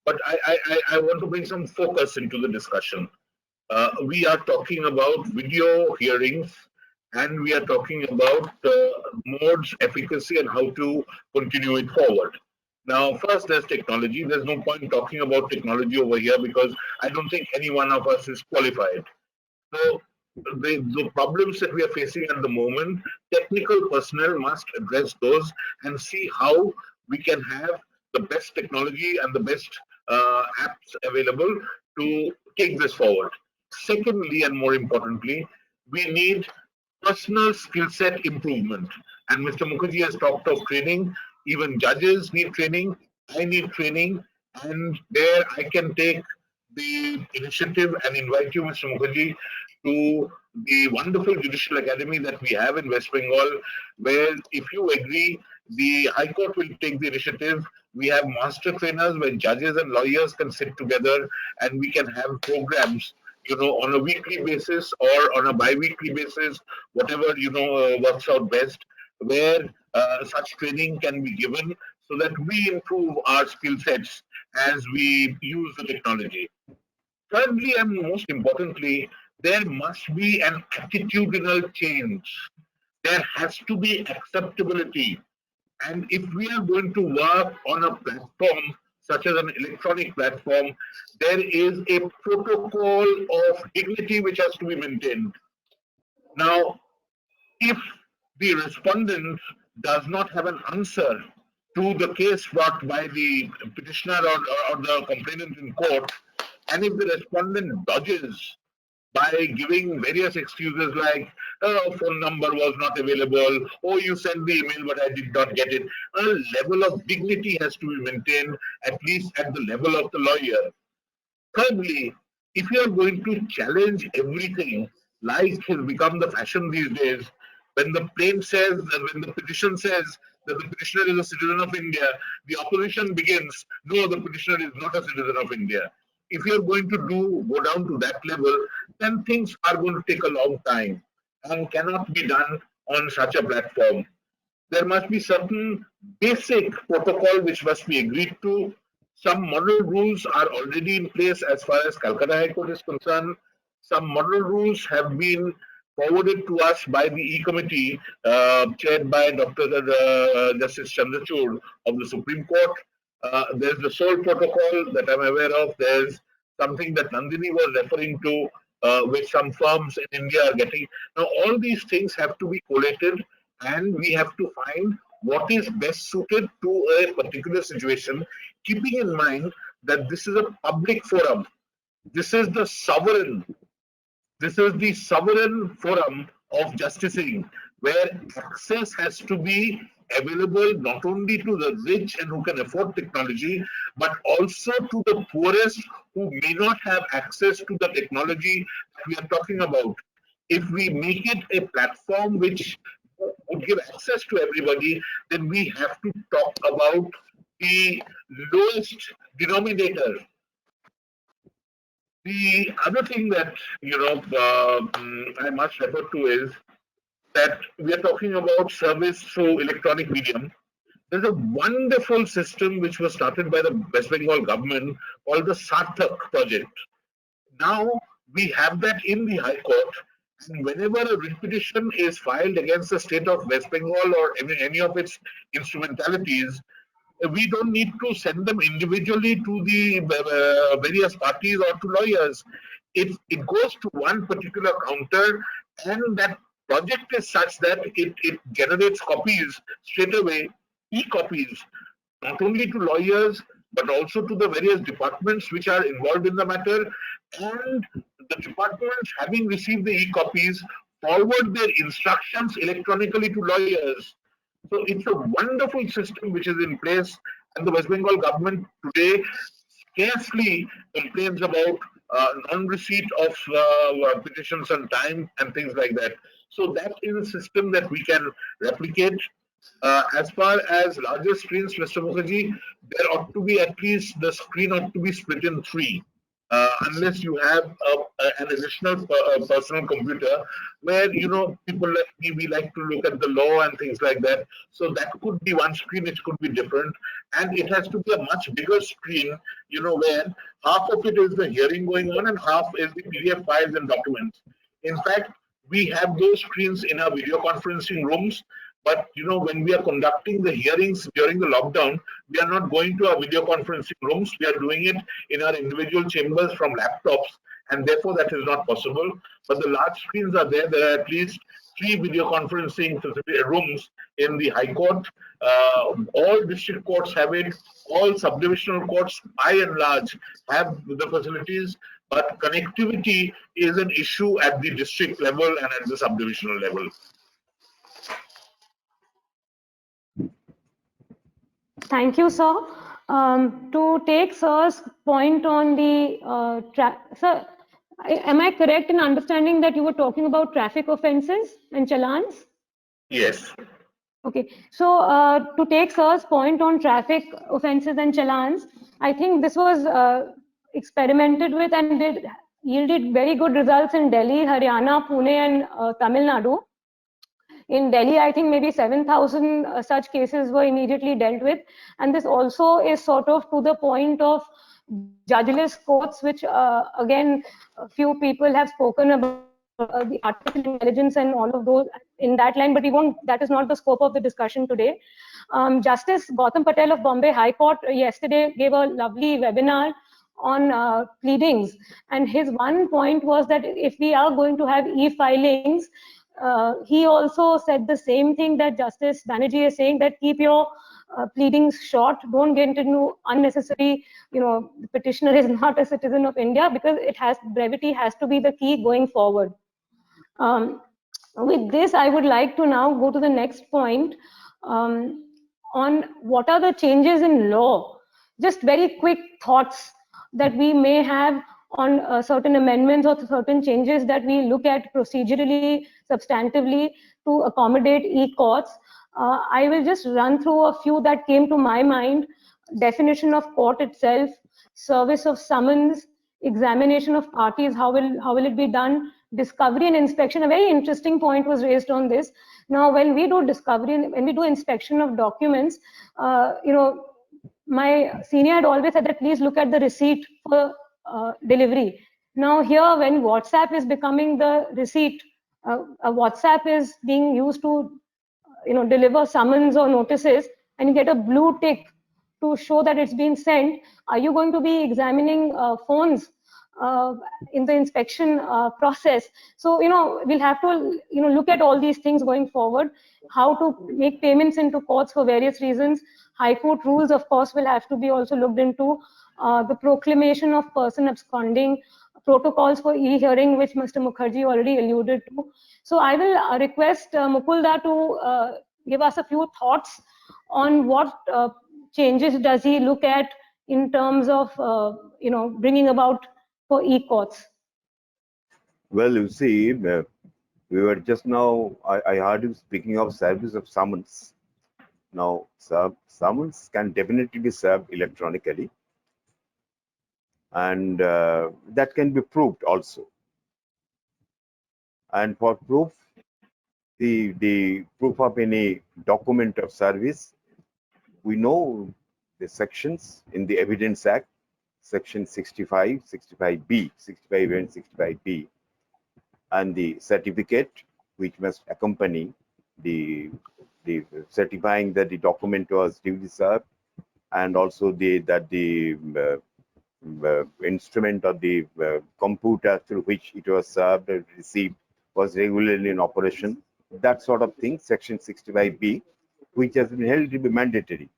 but I want to bring some focus into the discussion. We are talking about video hearings, and we are talking about mode's efficacy and how to continue it forward. Now, first, there's technology. There's no point talking about technology over here because I don't think any one of us is qualified. So, the problems that we are facing at the moment, technical personnel must address those and see how we can have the best technology and the best apps available to take this forward. Secondly, and more importantly, we need personal skill set improvement. And Mr. Mukherjee has talked of training. Even judges need training. I need training. And there I can take the initiative and invite you, Mr. Mukherjee, to the wonderful Judicial Academy that we have in West Bengal, where if you agree, the High Court will take the initiative. We have master trainers where judges and lawyers can sit together and we can have programs, on a weekly basis or on a bi-weekly basis, whatever, works out best, where such training can be given so that we improve our skill sets as we use the technology. Thirdly, and most importantly, there must be an attitudinal change. There has to be acceptability. And if we are going to work on a platform such as an electronic platform, there is a protocol of dignity which has to be maintained. Now, if the respondent does not have an answer to the case brought by the petitioner or the complainant in court, and if the respondent dodges by giving various excuses like, oh, phone number was not available, oh, you sent the email but I did not get it, a level of dignity has to be maintained, at least at the level of the lawyer. Thirdly, if you are going to challenge everything, like has become the fashion these days, when the plaint says, when the petition says that the petitioner is a citizen of India, the opposition begins, no, the petitioner is not a citizen of India. If you're going to go down to that level, then things are going to take a long time and cannot be done on such a platform. There must be certain basic protocol which must be agreed to. Some model rules are already in place as far as Calcutta High Court is concerned. Some model rules have been forwarded to us by the E-Committee chaired by Dr. Justice Chandrachud of the Supreme Court. There's the sole protocol that I'm aware of. There's something that Nandini was referring to, which some firms in India are getting. Now, all these things have to be collated, and we have to find what is best suited to a particular situation, keeping in mind that this is a public forum. This is the sovereign forum of justicing, where access has to be available not only to the rich and who can afford technology, but also to the poorest who may not have access to the technology we are talking about. If we make it a platform which would give access to everybody, then we have to talk about the lowest denominator. The other thing that I must refer to is that we are talking about service through electronic medium. There's a wonderful system which was started by the West Bengal government called the Sarthak project. Now we have that in the High Court, and whenever a writ petition is filed against the state of West Bengal or any of its instrumentalities, we don't need to send them individually to the various parties or to lawyers. It goes to one particular counter, and that project is such that it generates copies straight away, e-copies, not only to lawyers, but also to the various departments which are involved in the matter. And the departments, having received the e-copies, forward their instructions electronically to lawyers. So it's a wonderful system which is in place, and the West Bengal government today scarcely complains about non-receipt of petitions on time and things like that. So that is a system that we can replicate. As far as larger screens, Mr. Mukherjee, there ought to be at least, the screen ought to be split in three. Unless you have an additional personal computer where people like me, we like to look at the law and things like that. So that could be one screen, it could be different, and it has to be a much bigger screen, where half of it is the hearing going on and half is the PDF files and documents. In fact, we have those screens in our video conferencing rooms, but when we are conducting the hearings during the lockdown, we are not going to our video conferencing rooms. We are doing it in our individual chambers from laptops, and therefore that is not possible. But the large screens are there. There are at least 3 video conferencing rooms in the High Court. All district courts have it. All subdivisional courts, by and large, have the facilities. But connectivity is an issue at the district level and at the subdivisional level. Thank you, sir. To take sir's point on the sir, am I correct in understanding that you were talking about traffic offences and challans? Yes. Okay, so to take sir's point on traffic offences and challans, I think this was experimented with and yielded very good results in Delhi, Haryana, Pune, and Tamil Nadu. In Delhi, I think maybe 7,000 such cases were immediately dealt with. And this also is sort of to the point of judgeless courts, which again, a few people have spoken about the artificial intelligence and all of those in that line, but that is not the scope of the discussion today. Justice Gautam Patel of Bombay High Court yesterday gave a lovely webinar on pleadings. And his one point was that if we are going to have e-filings, he also said the same thing that Justice Banerjee is saying, that keep your pleadings short, don't get into unnecessary, the petitioner is not a citizen of India, because brevity has to be the key going forward. With this, I would like to now go to the next point on what are the changes in law. Just very quick thoughts that we may have on certain amendments or certain changes that we look at procedurally, substantively to accommodate e-courts. I will just run through a few that came to my mind. Definition of court itself, service of summons, examination of parties, how will it be done, discovery and inspection. A very interesting point was raised on this. Now, when we do discovery, when we do inspection of documents, my senior had always said that please look at the receipt for delivery. Now here, when WhatsApp is becoming the receipt, WhatsApp is being used to deliver summons or notices, and you get a blue tick to show that it's been sent. Are you going to be examining phones in the inspection process? So we'll have to look at all these things going forward. How to make payments into courts for various reasons. High Court rules, of course, will have to be also looked into. The proclamation of person absconding, protocols for e-hearing, which Mr. Mukherjee already alluded to. So I will request Mukulda to give us a few thoughts on what changes does he look at in terms of bringing about for e-courts. Well, you see, we were just now, I heard you speaking of service of summons. Now, summons can definitely be served electronically, and that can be proved also. And for proof, the proof of any document of service, we know the sections in the Evidence Act, section 65, 65B, 65 and 65B, and the certificate which must accompany the certifying that the document was duly served, and also that the instrument or the computer through which it was served and received was regularly in operation. That sort of thing, section 65B, which has been held to be mandatory.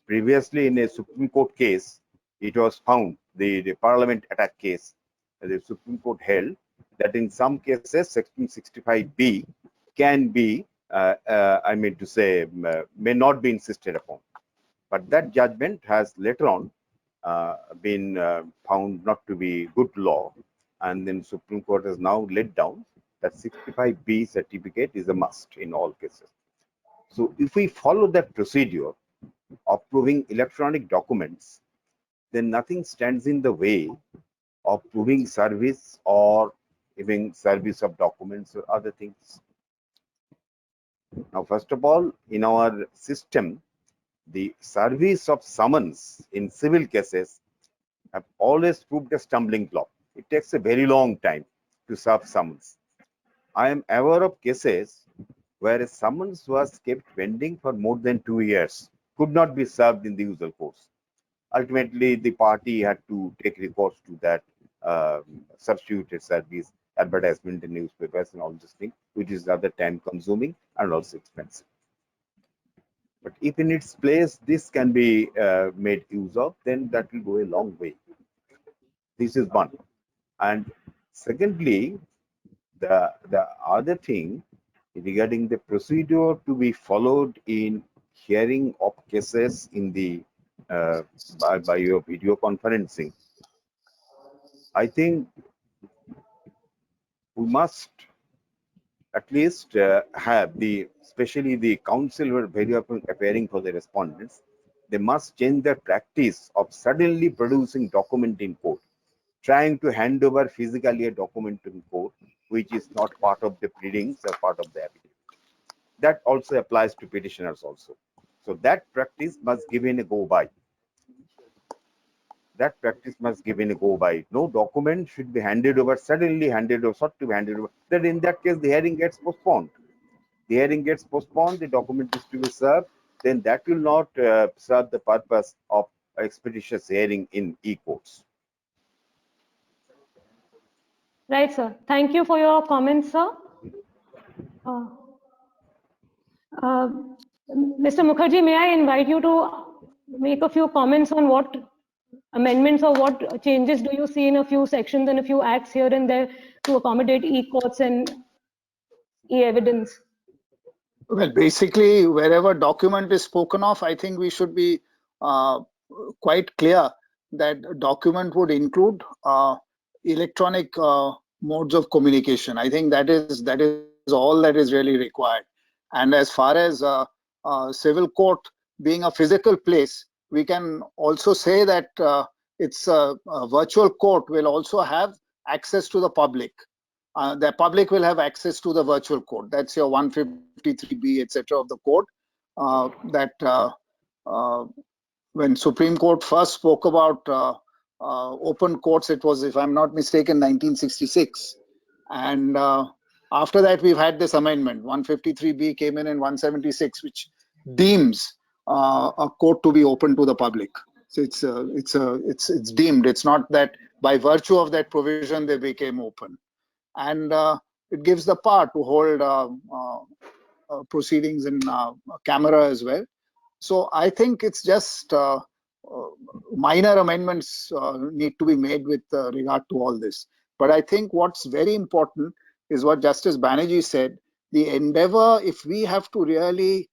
Previously, in a Supreme Court case, it was found, the Parliament attack case, the Supreme Court held that in some cases, section 65B can be, I mean to say, may not be insisted upon. But that judgment has later on been found not to be good law, and then Supreme Court has now laid down that 65B certificate is a must in all cases. So if we follow that procedure of proving electronic documents, then nothing stands in the way of proving service or even service of documents or other things. Now, first of all, in our system, the service of summons in civil cases have always proved a stumbling block. It takes a very long time to serve summons. I am aware of cases where a summons was kept pending for more than 2 years, could not be served in the usual course. Ultimately, the party had to take recourse to that substituted service, advertisement in newspapers and all this thing, which is rather time consuming and also expensive. But if in its place this can be made use of, then that will go a long way. This is one. And secondly, the other thing regarding the procedure to be followed in hearing of cases in the by your video conferencing, I think we must at least have especially the counsel who are very often appearing for the respondents, they must change their practice of suddenly producing document in court, trying to hand over physically a document in court, which is not part of the pleadings or part of the affidavit. That also applies to petitioners also. So that practice must give in a go by. That practice must give in a go by. No document should be handed over, suddenly handed over, sought to be handed over. Then in that case, the hearing gets postponed. The hearing gets postponed, the document is to be served, then that will not serve the purpose of expeditious hearing in e-courts. Right, sir. Thank you for your comments, sir. Mr. Mukherjee, may I invite you to make a few comments on what amendments or what changes do you see in a few sections and a few acts here and there to accommodate e-courts and e-evidence? Well, basically, wherever document is spoken of, I think we should be quite clear that document would include electronic modes of communication. I think that is all that is really required. And as far as civil court being a physical place, we can also say that it's a virtual court will also have access to the public. The public will have access to the virtual court. That's your 153B, etc. of the code. When Supreme Court first spoke about open courts, it was, if I'm not mistaken, 1966. And after that, we've had this amendment. 153B came in 176, which deems a court to be open to the public. So it's deemed. It's not that by virtue of that provision they became open. And it gives the power to hold proceedings in camera as well. So I think it's just minor amendments need to be made with regard to all this. But I think what's very important is what Justice Banerjee said, the endeavor, if we have to really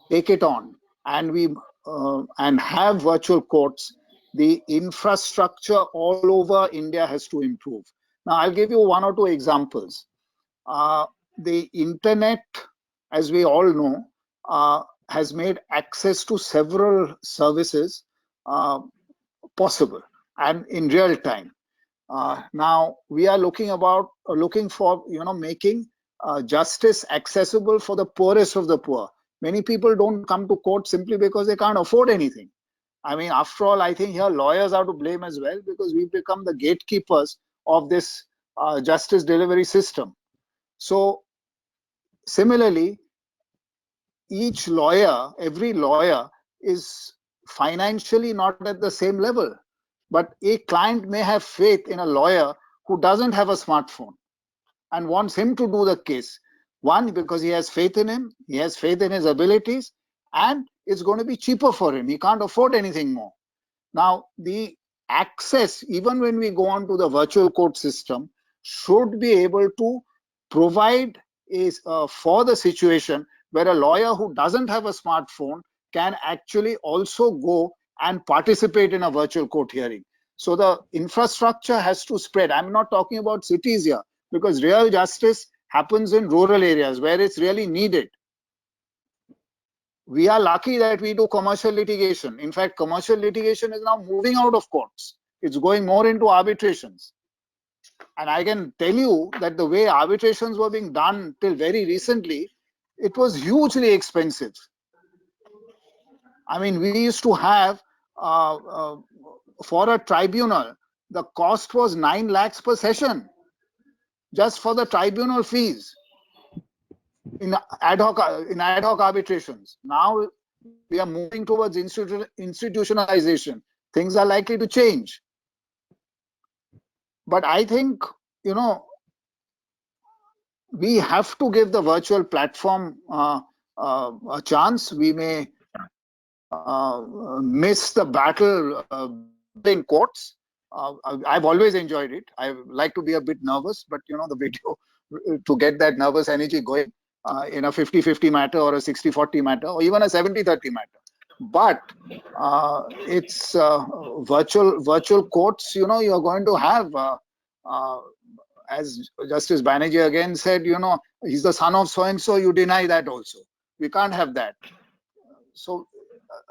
take it on and have virtual courts, the infrastructure all over India has to improve. Now, I'll give you one or two examples. The internet, as we all know, has made access to several services possible and in real time. Now, we are looking for, making justice accessible for the poorest of the poor. Many people don't come to court simply because they can't afford anything. I mean, after all, I think here lawyers are to blame as well, because we've become the gatekeepers of this justice delivery system. So similarly, every lawyer is financially not at the same level, but a client may have faith in a lawyer who doesn't have a smartphone and wants him to do the case. One, because he has faith in him, he has faith in his abilities, and it's going to be cheaper for him. He can't afford anything more. Now, the access, even when we go on to the virtual court system, should be able to provide for the situation where a lawyer who doesn't have a smartphone can actually also go and participate in a virtual court hearing. So the infrastructure has to spread. I'm not talking about cities here, because real justice happens in rural areas where it's really needed. We are lucky that we do commercial litigation. In fact, commercial litigation is now moving out of courts. It's going more into arbitrations. And I can tell you that the way arbitrations were being done till very recently, it was hugely expensive. I mean, we used to have, for a tribunal, the cost was 9 lakhs per session, just for the tribunal fees in ad hoc arbitrations. Now we are moving towards institutionalization. Things are likely to change. But I think, you know, we have to give the virtual platform a chance. We may miss the battle in courts. I've always enjoyed it. I like to be a bit nervous, but you know, the video to get that nervous energy going in a 50-50 matter or a 60-40 matter or even a 70-30 matter. But it's virtual courts. You know, you're going to have, as Justice Banerjee again said, you know, he's the son of so and so. You deny that also. We can't have that. So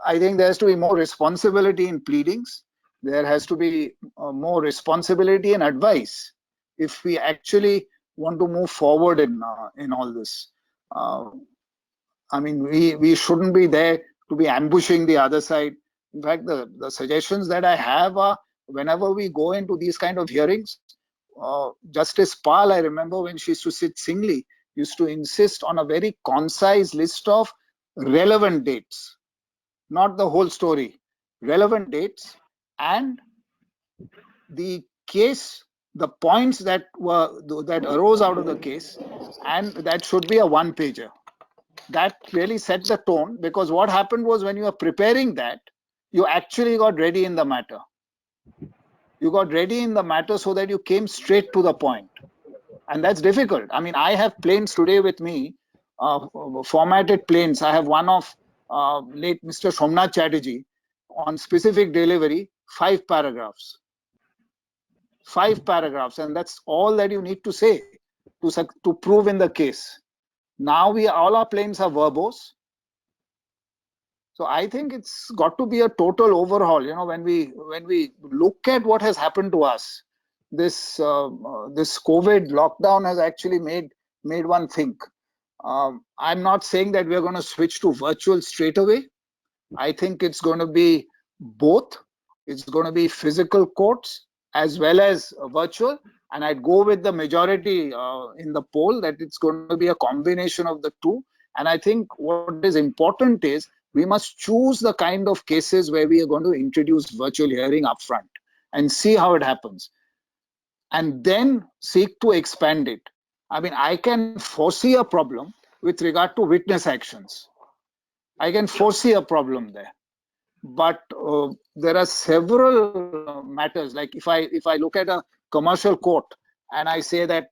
I think there has to be more responsibility in pleadings. There has to be more responsibility and advice if we actually want to move forward in all this. I mean, we shouldn't be there to be ambushing the other side. In fact, the suggestions that I have are, whenever we go into these kind of hearings, Justice Pal, I remember when she used to sit singly, used to insist on a very concise list of relevant dates, not the whole story, relevant dates, and the case, the points that arose out of the case, and that should be a one-pager. That really set the tone, because what happened was, when you were preparing that, you actually got ready in the matter. You got ready in the matter so that you came straight to the point. And that's difficult. I mean, I have planes today with me, formatted planes. I have one of late Mr. Somnath Chatterjee on specific delivery, 5 paragraphs. 5 paragraphs, and that's all that you need to say to prove in the case. Now all our planes are verbose. So I think it's got to be a total overhaul. You know, when we look at what has happened to us, this COVID lockdown has actually made one think. I'm not saying that we're going to switch to virtual straight away. I think it's going to be both. It's going to be physical courts as well as virtual. And I'd go with the majority in the poll that it's going to be a combination of the two. And I think what is important is, we must choose the kind of cases where we are going to introduce virtual hearing upfront and see how it happens, and then seek to expand it. I mean, I can foresee a problem with regard to witness actions. I can foresee a problem there. But there are several matters, like if I look at a commercial court and I say that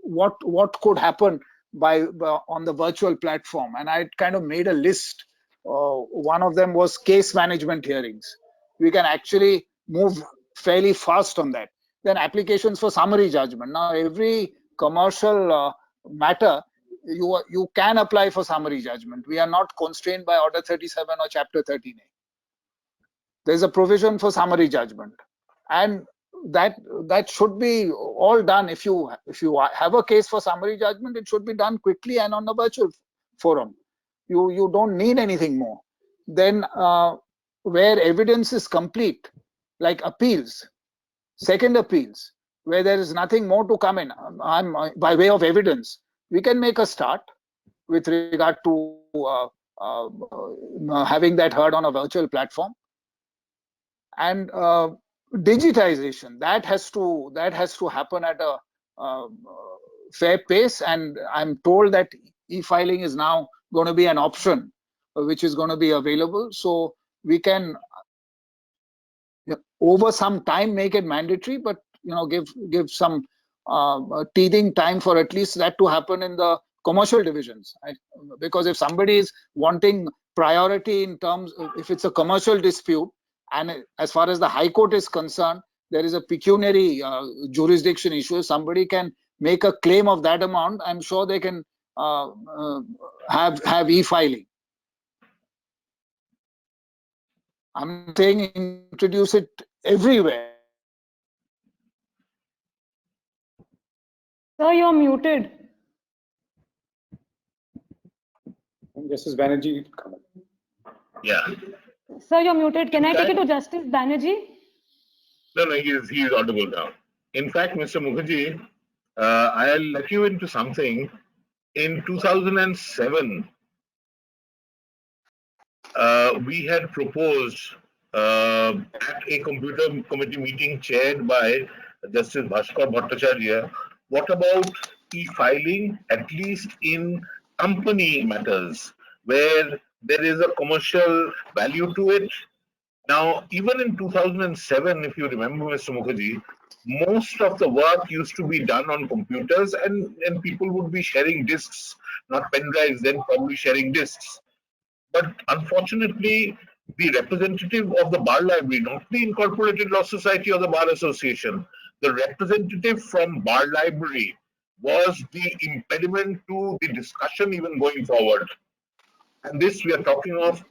what could happen on the virtual platform, and I kind of made a list. One of them was case management hearings. We can actually move fairly fast on that. Then applications for summary judgment. Now every commercial matter, you can apply for summary judgment. We are not constrained by Order 37 or Chapter 13A. There's a provision for summary judgment, and that should be all done. If you have a case for summary judgment, it should be done quickly and on a virtual forum. You don't need anything more. Then where evidence is complete, like appeals, second appeals, where there is nothing more to come in by way of evidence, we can make a start with regard to having that heard on a virtual platform. And digitization, that has to happen at a fair pace. And I'm told that e-filing is now going to be an option which is going to be available, so we can over some time make it mandatory, but you know, give some teething time for at least that to happen in the commercial divisions. Because if somebody is wanting priority in terms of, if it's a commercial dispute, and as far as the High Court is concerned, there is a pecuniary jurisdiction issue. Somebody can make a claim of that amount. I'm sure they can have e-filing. I'm saying introduce it everywhere. Sir, you're muted. Justice Banerjee, come on. Yeah. Sir, you're muted. Can I take it Okay. to Justice Banerjee? No, he is audible now. In fact, Mr. Mukherjee, I'll let you into something. In 2007, we had proposed at a computer committee meeting chaired by Justice Bhaskar Bhattacharya, what about e-filing, at least in company matters, where there is a commercial value to it. Now, even in 2007, if you remember, Mr. Mukherjee, most of the work used to be done on computers, and people would be sharing disks, not pen drives, then probably sharing disks. But unfortunately, the representative of the Bar Library, not the Incorporated Law Society or the Bar Association, the representative from Bar Library was the impediment to the discussion even going forward. And this we are talking of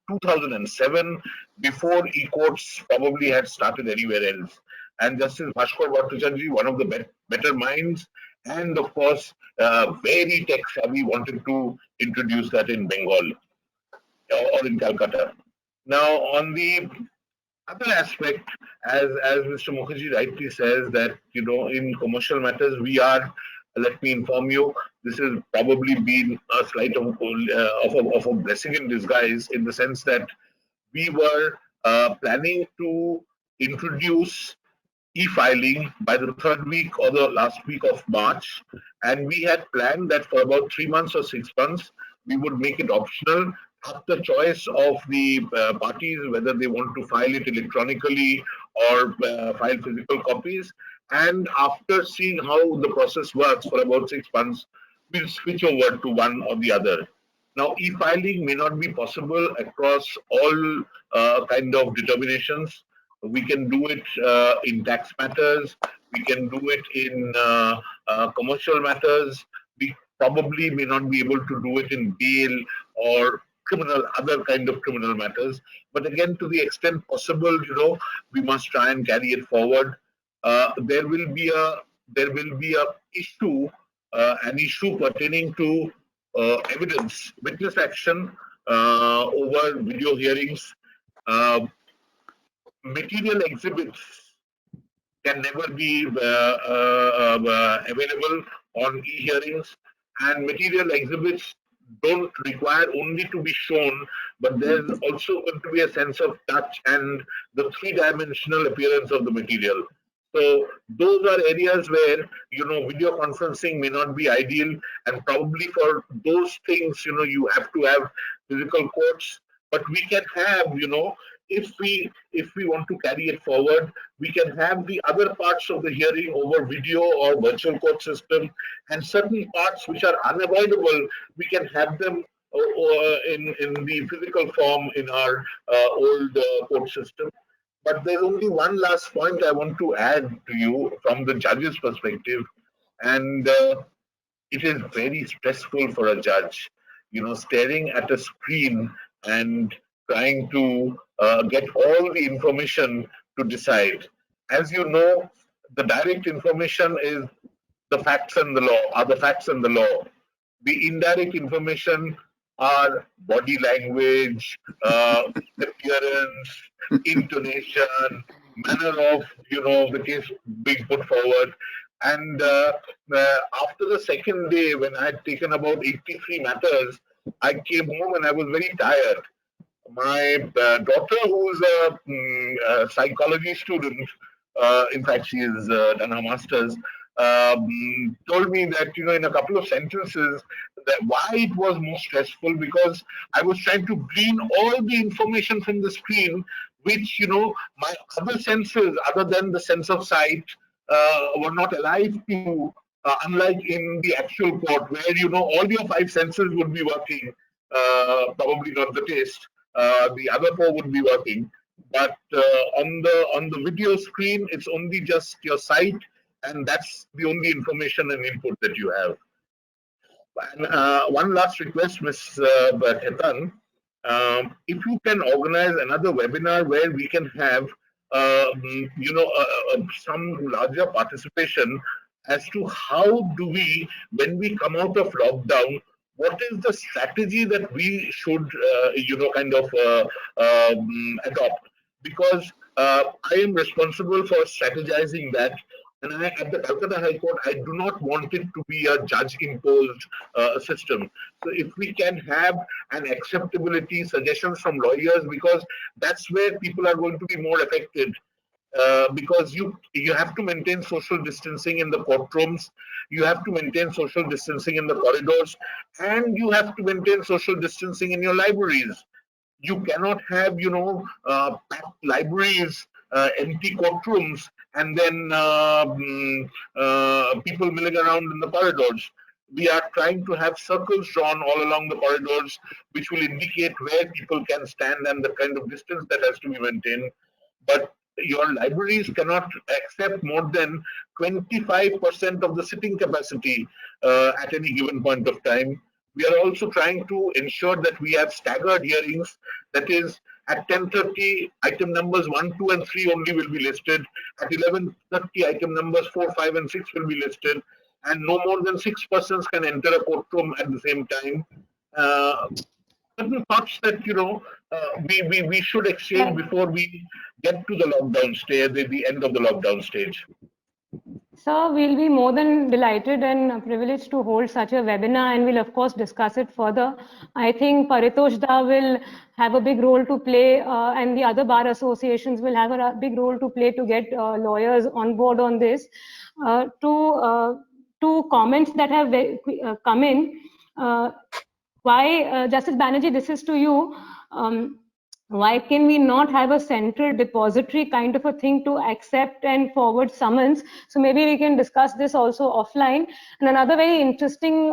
2007, before e-courts probably had started anywhere else. And Justice Bhaskar Bhattacharya, one of the better minds, and of course, very tech savvy, wanted to introduce that in Bengal or in Calcutta. Now, on the other aspect, as Mr. Mukherjee rightly says, that in commercial matters we are. Let me inform you, this has probably been a slight of a blessing in disguise, in the sense that we were planning to introduce e-filing by the third week or the last week of March, and we had planned that for about 3 months or 6 months we would make it optional at the choice of the parties, whether they want to file it electronically or file physical copies. And after seeing how the process works for about 6 months, we'll switch over to one or the other. Now, e-filing may not be possible across all kind of determinations. We can do it in tax matters. We can do it in commercial matters. We probably may not be able to do it in bail or other kind of criminal matters. But again, to the extent possible, we must try and carry it forward. There will be a issue, an issue pertaining to evidence, witness action over video hearings. Material exhibits can never be available on e-hearings, and material exhibits don't require only to be shown, but there's also going to be a sense of touch and the three-dimensional appearance of the material. So those are areas where, video conferencing may not be ideal, and probably for those things, you have to have physical courts, but we can have, if we want to carry it forward, we can have the other parts of the hearing over video or virtual court system, and certain parts which are unavoidable, we can have them in the physical form in our old court system. But there's only one last point I want to add to you from the judge's perspective, and it is very stressful for a judge, staring at a screen and trying to get all the information to decide. As you know, the direct information is the facts and the law, are the facts and the law. The indirect information are body language, appearance, intonation, manner of, the case being put forward. And after the second day, when I had taken about 83 matters, I came home and I was very tired. My daughter, who's a psychology student, in fact, she has done her master's, told me that, in a couple of sentences, that why it was more stressful, because I was trying to glean all the information from the screen, which, my other senses, other than the sense of sight, were not alive to, unlike in the actual court, where, all your 5 senses would be working, probably not the taste. The other 4 would be working, but on the video screen, it's only just your sight, and that's the only information and input that you have. And one last request, Ms. Khetan, if you can organize another webinar where we can have some larger participation as to how do we, when we come out of lockdown, what is the strategy that we should, adopt? Because I am responsible for strategizing that. And at the Calcutta High Court, I do not want it to be a judge-imposed system. So if we can have an acceptability, suggestions from lawyers, because that's where people are going to be more affected. Because you have to maintain social distancing in the courtrooms, you have to maintain social distancing in the corridors, and you have to maintain social distancing in your libraries. You cannot have packed libraries, empty courtrooms, and then people milling around in the corridors. We are trying to have circles drawn all along the corridors, which will indicate where people can stand and the kind of distance that has to be maintained. But your libraries cannot accept more than 25% of the sitting capacity at any given point of time. We are also trying to ensure that we have staggered hearings. That is, at 10:30, item numbers 1, 2, and 3 only will be listed. At 11:30, item numbers 4, 5, and 6 will be listed. And no more than 6 persons can enter a courtroom at the same time. Certain thoughts that we should exchange before we get to the lockdown stage, the end of the lockdown stage. Sir, we'll be more than delighted and privileged to hold such a webinar, and we'll of course discuss it further. I think Paritosh Da will have a big role to play, and the other bar associations will have a big role to play to get lawyers on board on this. Two comments that have come in. Why, Justice Banerjee, this is to you. Why can we not have a central depository kind of a thing to accept and forward summons? So maybe we can discuss this also offline. And another very interesting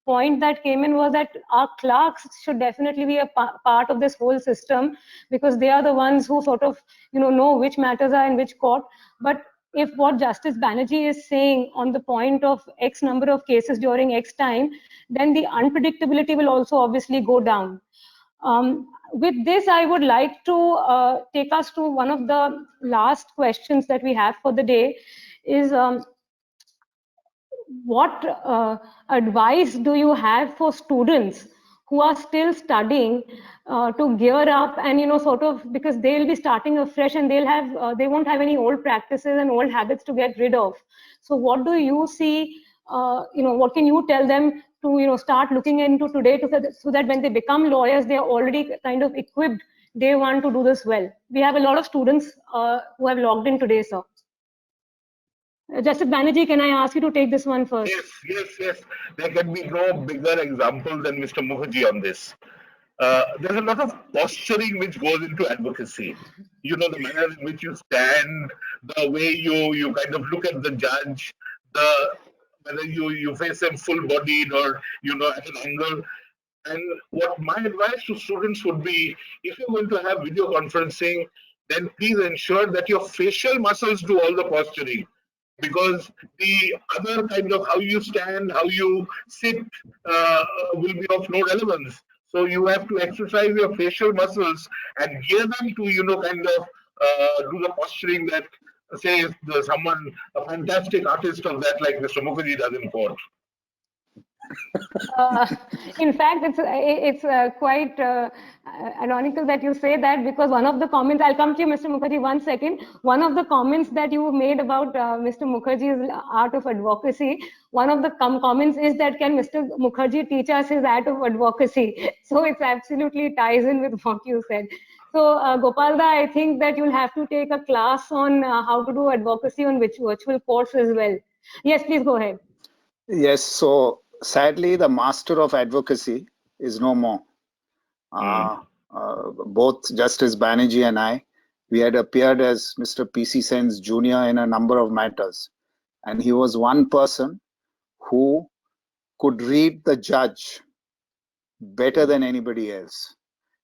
point that came in was that our clerks should definitely be a part of this whole system, because they are the ones who sort of know which matters are in which court. But if what Justice Banerjee is saying on the point of X number of cases during X time, then the unpredictability will also obviously go down. With this, I would like to take us to one of the last questions that we have for the day is, what advice do you have for students who are still studying to gear up and, sort of, because they'll be starting afresh and they won't have any old practices and old habits to get rid of. So what do you see, what can you tell them to, start looking into today so that when they become lawyers, they are already kind of equipped day one to do this well? We have a lot of students who have logged in today, sir. Justice Banerjee, can I ask you to take this one first? Yes. There can be no bigger example than Mr. Mukherjee on this. There's a lot of posturing which goes into advocacy. The manner in which you stand, the way you kind of look at the judge, whether you face him full-bodied or at an angle. And what my advice to students would be, if you're going to have video conferencing, then please ensure that your facial muscles do all the posturing. Because the other kind of how you stand, how you sit will be of no relevance. So you have to exercise your facial muscles and gear them to, do the posturing that, say, someone, a fantastic artist of that like Mr. Mukherjee does in court. In fact, it's quite ironical that you say that, because one of the comments, I'll come to you, Mr. Mukherjee, 1 second. One of the comments that you made about Mr. Mukherjee's art of advocacy, one of the comments is that, can Mr. Mukherjee teach us his art of advocacy? So it absolutely ties in with what you said. So Gopalda, I think that you'll have to take a class on how to do advocacy on virtual course as well. Yes, please go ahead. Yes, so sadly, the master of advocacy is no more. Both Justice Banerjee and I, we had appeared as Mr. P.C. Sen's Jr. in a number of matters. And he was one person who could read the judge better than anybody else.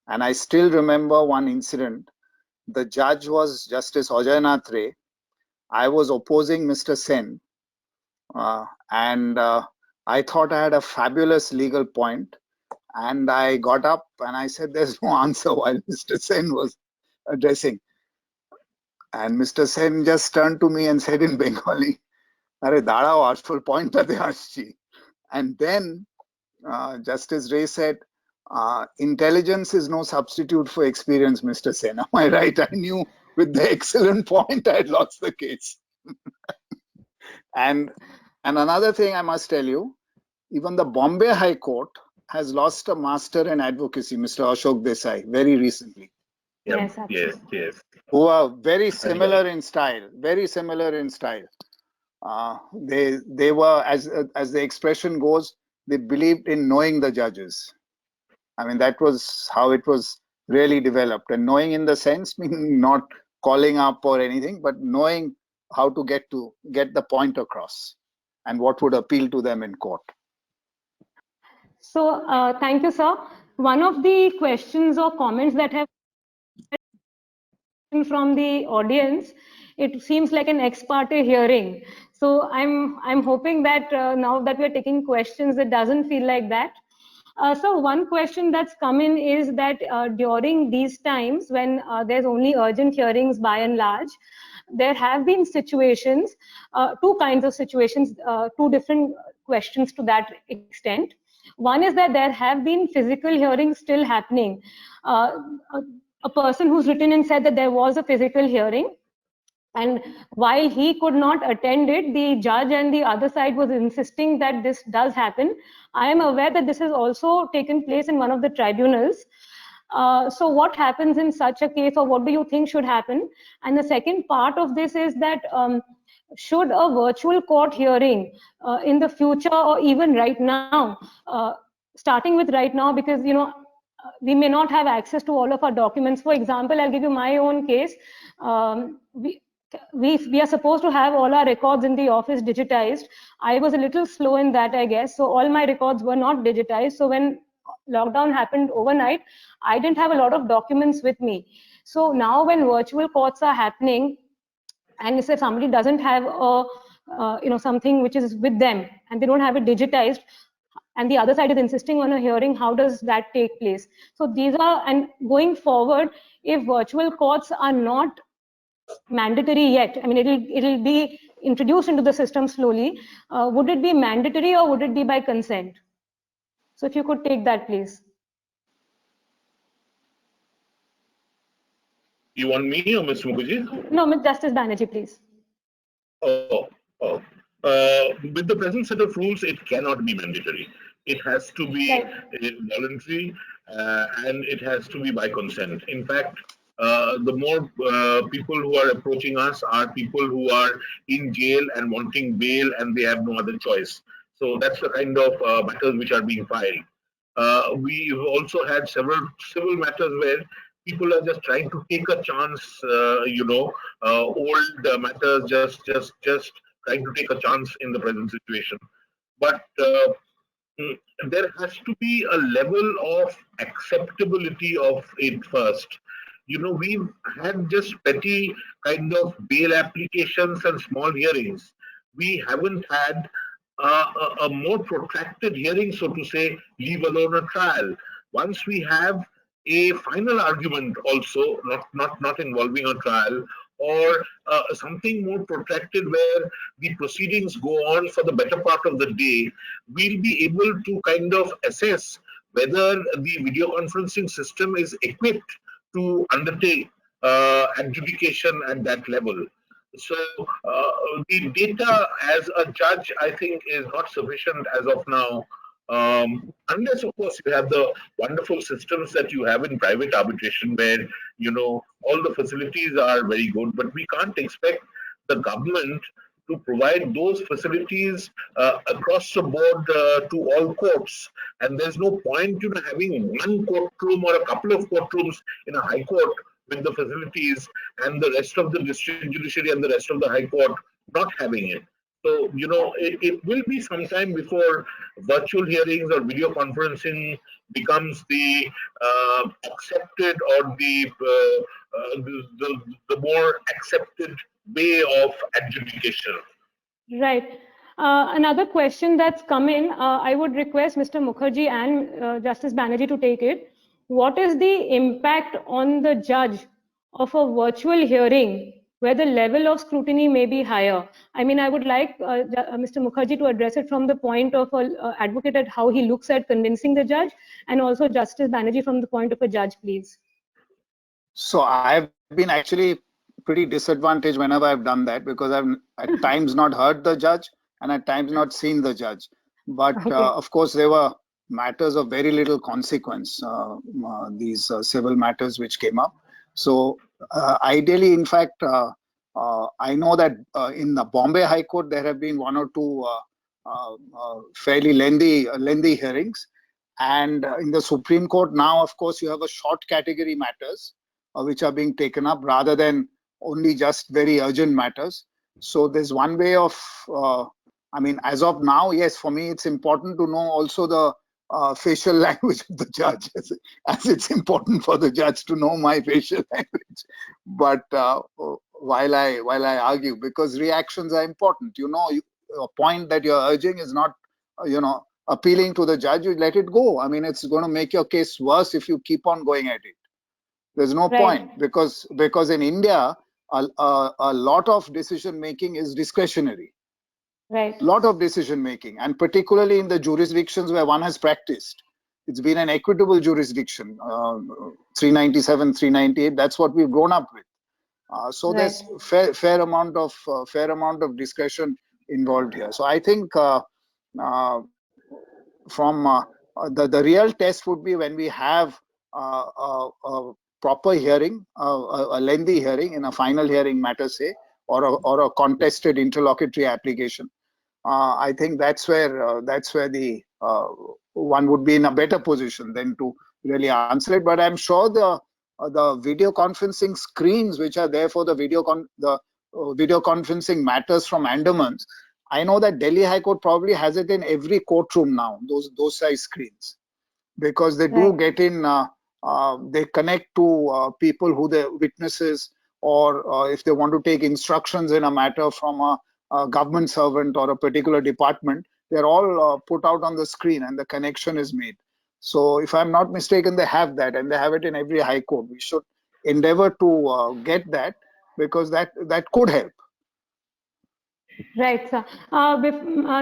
And I still remember one incident. The judge was Justice Ajay Ray. I was opposing Mr. Sen. And I thought I had a fabulous legal point, and I got up and I said there's no answer while Mr. Sen was addressing. And Mr. Sen just turned to me and said in Bengali, "Are दाड़ाओ आजफल point tate aschi." And then Justice Ray said, "Intelligence is no substitute for experience, Mr. Sen." Am I right? I knew with the excellent point I had lost the case. And another thing I must tell you, even the Bombay High Court has lost a master in advocacy, Mr. Ashok Desai, very recently, Yes, Yes, absolutely. yes. who are very similar in style, very similar in style. They were, as the expression goes, they believed in knowing the judges. I mean, that was how it was really developed. And knowing in the sense, meaning not calling up or anything, but knowing how to get the point across and what would appeal to them in court. So thank you, sir. One of the questions or comments that have from the audience, it seems like an ex parte hearing. So I'm hoping that now that we're taking questions, it doesn't feel like that. So one question that's come in is that during these times when there's only urgent hearings by and large, there have been situations, two kinds of situations, two different questions to that extent. One is that there have been physical hearings still happening. A person who's written and said that there was a physical hearing, and while he could not attend it, the judge and the other side was insisting that this does happen. I am aware that this has also taken place in one of the tribunals. So what happens in such a case, or what do you think should happen? And the second part of this is that should a virtual court hearing in the future, or even right now, starting with right now, because we may not have access to all of our documents. For example, I'll give you my own case. We are supposed to have all our records in the office digitized. I was a little slow in that, I guess. So all my records were not digitized. So when lockdown happened overnight, I didn't have a lot of documents with me. So now when virtual courts are happening, and if somebody doesn't have a something which is with them and they don't have it digitized, and the other side is insisting on a hearing, how does that take place? So these are, and going forward, if virtual courts are not mandatory yet, I mean, it'll be introduced into the system slowly, would it be mandatory or would it be by consent? So if you could take that, please. You want me or Ms. Mukherjee? No, Ms. Justice Banerjee, please. With the present set of rules, it cannot be mandatory. It has to be voluntary and it has to be by consent. In fact, the more people who are approaching us are people who are in jail and wanting bail and they have no other choice. So that's the kind of matters which are being filed. We've also had several civil matters where people are just trying to take a chance, old matters, just trying to take a chance in the present situation. But there has to be a level of acceptability of it first. We've had just petty kind of bail applications and small hearings. We haven't had a more protracted hearing, so to say, leave alone a trial. Once we have a final argument also, not involving a trial, or something more protracted where the proceedings go on for the better part of the day, we'll be able to kind of assess whether the video conferencing system is equipped to undertake adjudication at that level. So the data as a judge, I think, is not sufficient as of now. Unless, of course, you have the wonderful systems that you have in private arbitration where, all the facilities are very good, but we can't expect the government to provide those facilities across the board to all courts. And there's no point in having one courtroom or a couple of courtrooms in a high court with the facilities and the rest of the district judiciary and the rest of the high court not having it. So, it will be some time before virtual hearings or video conferencing becomes the accepted or the more accepted way of adjudication. Right. Another question that's come in, I would request Mr. Mukherjee and Justice Banerjee to take it. What is the impact on the judge of a virtual hearing where the level of scrutiny may be higher. I mean, I would like Mr. Mukherjee to address it from the point of an advocate at how he looks at convincing the judge, and also Justice Banerjee from the point of a judge, please. So I've been actually pretty disadvantaged whenever I've done that, because I've at times not heard the judge and at times not seen the judge. But Okay. of course, there were matters of very little consequence, these civil matters which came up. So ideally, in fact, I know that in the Bombay High Court, there have been one or two fairly lengthy hearings. And in the Supreme Court now, of course, you have a short category matters which are being taken up rather than only just very urgent matters. So there's one way of, I mean, as of now, yes, for me, it's important to know also the facial language of the judge, as it's important for the judge to know my facial language. But while I argue, because reactions are important, you know, a point that you're urging is not, you know, appealing to the judge, you let it go. I mean, it's going to make your case worse if you keep on going at it. There's no Right. point, because in India, a lot of decision making is discretionary. Right. Lot of decision making, and particularly in the jurisdictions where one has practiced. It's been an equitable jurisdiction, 397, 398. That's what we've grown up with. So Right. there's fair amount of discretion involved here. So I think from the real test would be when we have a proper hearing, a lengthy hearing in a final hearing matter, say, or a contested interlocutory application. I think that's where the one would be in a better position than to really answer it. But I'm sure the video conferencing screens which are there for the video conferencing matters from Andamans, I know that Delhi High Court probably has it in every courtroom now, those size screens, because they do Right. get in, they connect to people who the witnesses, or if they want to take instructions in a matter from a government servant or a particular department, they're all put out on the screen and the connection is made. So if I'm not mistaken, they have that, and they have it in every high court. We should endeavor to get that, because that could help. Right, sir.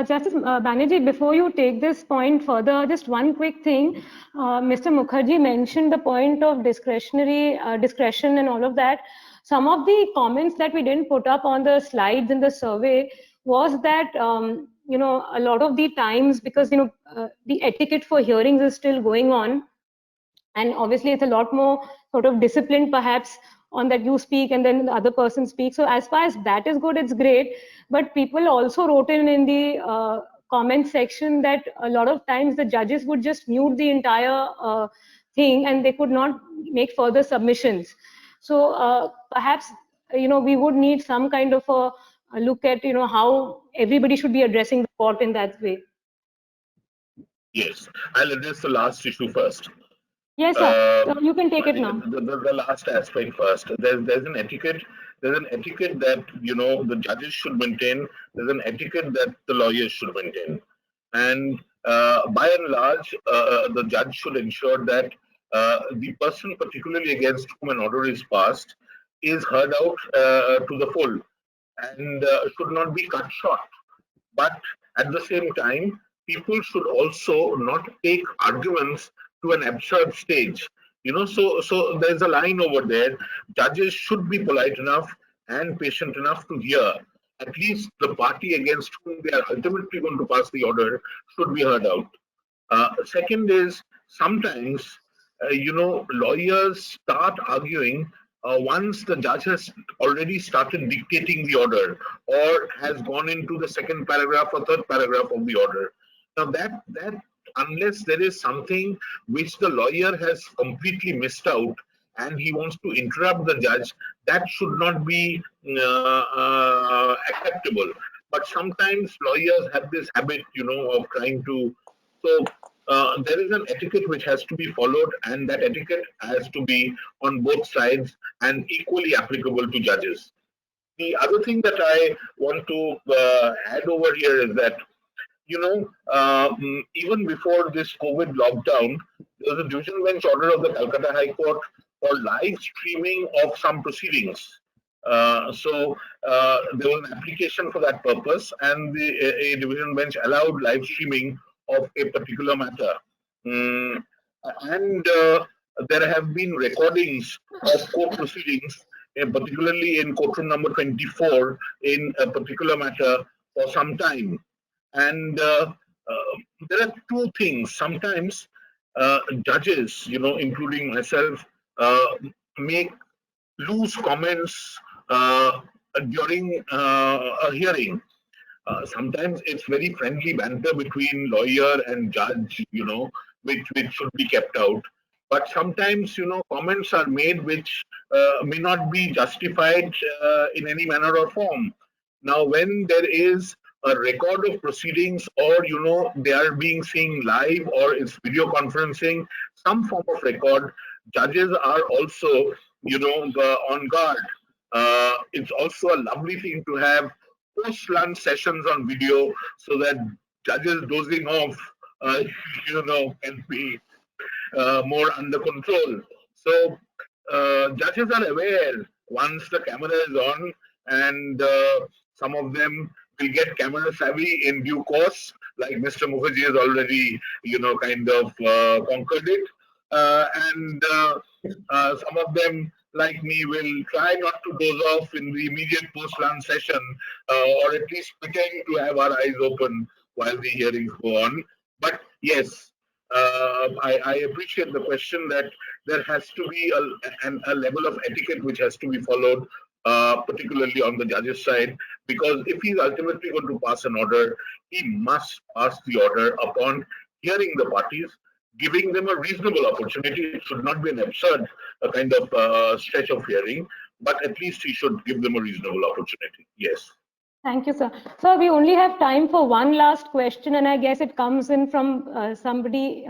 Justice Banerjee, before you take this point further, just one quick thing. Mr. Mukherjee mentioned the point of discretion and all of that. Some of the comments that we didn't put up on the slides in the survey was that, you know, a lot of the times, because, you know, the etiquette for hearings is still going on. And obviously, it's a lot more sort of disciplined, perhaps, on that you speak and then the other person speaks. So as far as that is good, it's great. But people also wrote in the comment section that a lot of times the judges would just mute the entire thing and they could not make further submissions. So perhaps, you know, we would need some kind of a look at, you know, how everybody should be addressing the court in that way. Yes, I'll address the last issue first. Yes, sir. You can take I it think now. the last aspect first. There's an etiquette. There's an etiquette that, you know, the judges should maintain. There's an etiquette that the lawyers should maintain. And by and large, the judge should ensure that the person, particularly against whom an order is passed, is heard out to the full and should not be cut short. But at the same time, people should also not take arguments to an absurd stage. You know, so there's a line over there. Judges should be polite enough and patient enough to hear. At least the party against whom they are ultimately going to pass the order should be heard out. Second is, sometimes, you know, lawyers start arguing once the judge has already started dictating the order or has gone into the second paragraph or third paragraph of the order. Now that unless there is something which the lawyer has completely missed out and he wants to interrupt the judge, that should not be acceptable. But sometimes lawyers have this habit, you know, of trying to. So there is an etiquette which has to be followed, and that etiquette has to be on both sides and equally applicable to judges. The other thing that I want to add over here is that, you know, even before this COVID lockdown, there was a division bench order of the Calcutta High Court for live streaming of some proceedings. There was an application for that purpose, and a division bench allowed live streaming of a particular matter. And there have been recordings of court proceedings, particularly in courtroom number 24, in a particular matter for some time. And there are two things. Sometimes judges, including myself, make loose comments during a hearing. Sometimes it's very friendly banter between lawyer and judge, which should be kept out. But sometimes, comments are made which may not be justified in any manner or form. Now, when there is a record of proceedings, or they are being seen live, or it's video conferencing, some form of record, judges are also, on guard. It's also a lovely thing to have post-lunch sessions on video, so that judges dozing off, can be more under control. So judges are aware once the camera is on, and some of them will get camera savvy in due course, like Mr. Mukherjee has already, kind of conquered it. And some of them, like me, will try not to doze off in the immediate post-lunch session, or at least pretend to have our eyes open while the hearings go on. But yes, I appreciate the question that there has to be a level of etiquette which has to be followed, particularly on the judge's side, because if he's ultimately going to pass an order, he must pass the order upon hearing the parties, giving them a reasonable opportunity. It should not be an absurd kind of stretch of hearing, but at least he should give them a reasonable opportunity. Yes. Thank you, sir. Sir, we only have time for one last question, and I guess it comes in from somebody,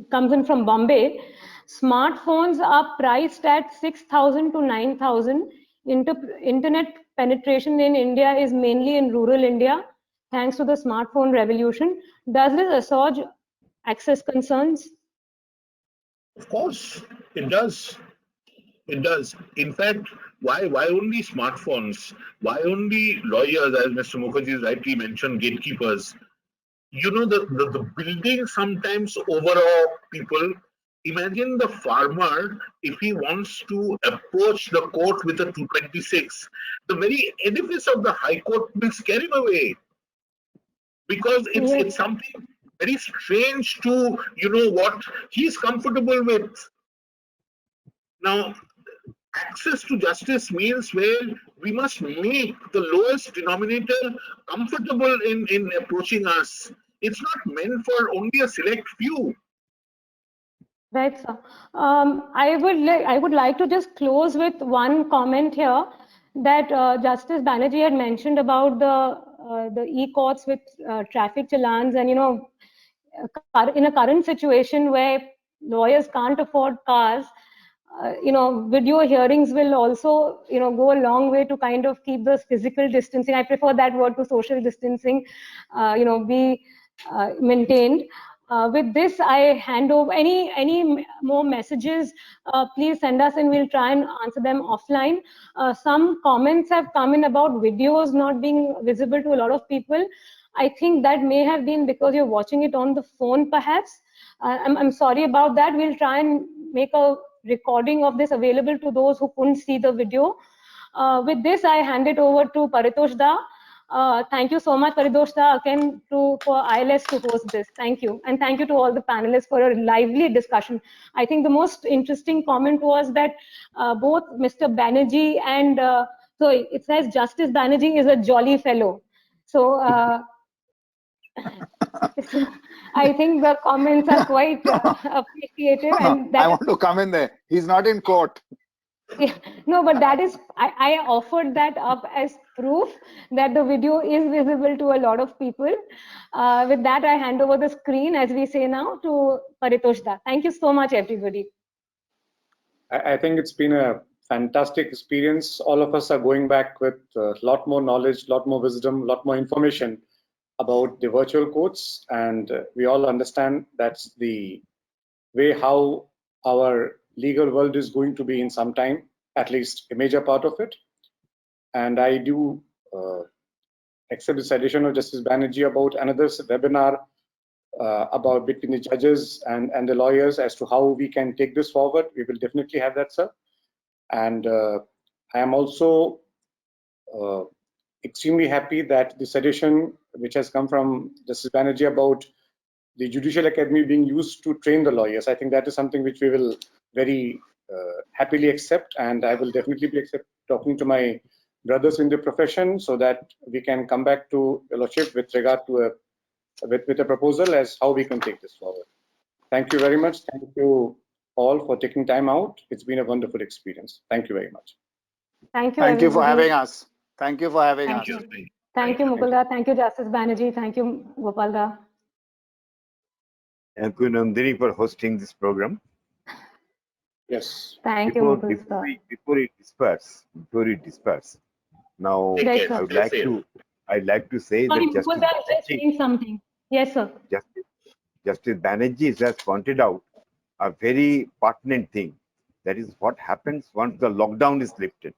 comes in from Bombay. Smartphones are priced at 6,000 to 9,000. Internet penetration in India is mainly in rural India, thanks to the smartphone revolution. Does this assuage access concerns? Of course, it does. It does. In fact, why only smartphones? Why only lawyers, as Mr. Mukherjee rightly mentioned, gatekeepers? The building sometimes overawe people. Imagine the farmer, if he wants to approach the court with a 226, the very edifice of the High Court will scare him away, because it's something very strange to what he's comfortable with. Now, access to justice means where we must make the lowest denominator comfortable in approaching us. It's not meant for only a select few. Right, sir. I would like to just close with one comment here, that Justice Banerjee had mentioned about the e-courts with traffic challans, and in a current situation where lawyers can't afford cars, video hearings will also, go a long way to kind of keep the physical distancing. I prefer that word to social distancing, be maintained. With this, I hand over any more messages. Please send us, and we'll try and answer them offline. Some comments have come in about videos not being visible to a lot of people. I think that may have been because you're watching it on the phone, perhaps. I'm sorry about that. We'll try and make a recording of this available to those who couldn't see the video. With this, I hand it over to Paritosh Da. Thank you so much, Paritosh Da, again for ILS to host this. Thank you. And thank you to all the panelists for a lively discussion. I think the most interesting comment was that both Mr. Banerjee and, so it says Justice Banerjee is a jolly fellow. So I think the comments are quite appreciative. And I want to come in there. He's not in court. Yeah, no, but that is, I offered that up as proof that the video is visible to a lot of people. With that, I hand over the screen, as we say now, to Paritosh Da. Thank you so much, everybody. I think it's been a fantastic experience. All of us are going back with a lot more knowledge, a lot more wisdom, a lot more information about the virtual courts, and we all understand that's the way how our legal world is going to be in some time, at least a major part of it. and I do accept the suggestion of Justice Banerjee about another webinar about between the judges and the lawyers as to how we can take this forward. We will definitely have that, sir. And I am also extremely happy that the suggestion which has come from Justice Banerjee about the Judicial Academy being used to train the lawyers, I think that is something which we will very happily accept, and I will definitely be talking to my brothers in the profession so that we can come back to Your Lordship with regard to with a proposal as how we can take this forward. Thank you very much. Thank you all for taking time out. It's been a wonderful experience. Thank you very much. Thank you, Thank you for everybody. having us. Thank you for having us. Thank you. Thank you, Mukulda. Thank you, Justice Banerjee. Thank you, Gopalda. Thank you, Nandini, for hosting this program. Yes. Thank you, Mukulda. Before it disperse, now Take Right, care. sir. I'd like to say Sorry, that Mukulda is just saying something. Yes, sir. Justice Banerjee has pointed out a very pertinent thing. That is what happens once the lockdown is lifted.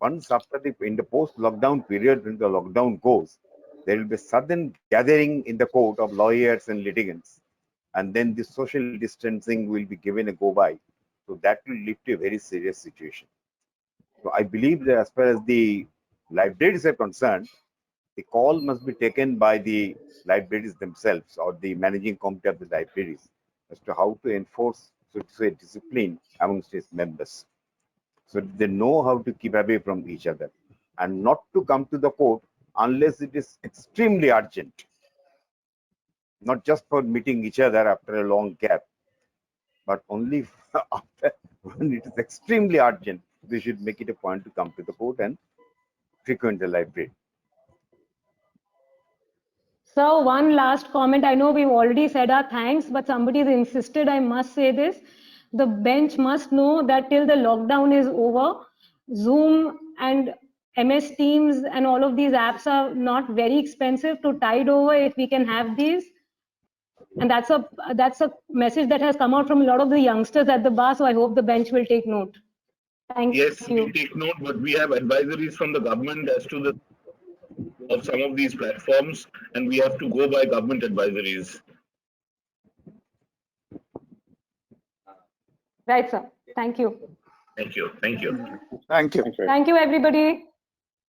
Once in the post-lockdown period, when the lockdown goes, there will be a sudden gathering in the court of lawyers and litigants, and then the social distancing will be given a go by. So that will lead to a very serious situation. So I believe that as far as the libraries are concerned, the call must be taken by the libraries themselves or the managing committee of the libraries as to how to enforce, so to say, discipline amongst its members. So they know how to keep away from each other and not to come to the court unless it is extremely urgent. Not just for meeting each other after a long gap, but only after when it is extremely urgent. They should make it a point to come to the court and frequent the library. So one last comment. I know we've already said our thanks, but somebody has insisted I must say this. The bench must know that till the lockdown is over, Zoom and MS Teams and all of these apps are not very expensive to tide over if we can have these. And that's a message that has come out from a lot of the youngsters at the bar. So I hope the bench will take note. Thank Yes, you. we take note, but we have advisories from the government as to the of some of these platforms, and we have to go by government advisories. Right, sir. Thank you. Thank you. Thank you. Thank you. Thank you. Thank you, everybody.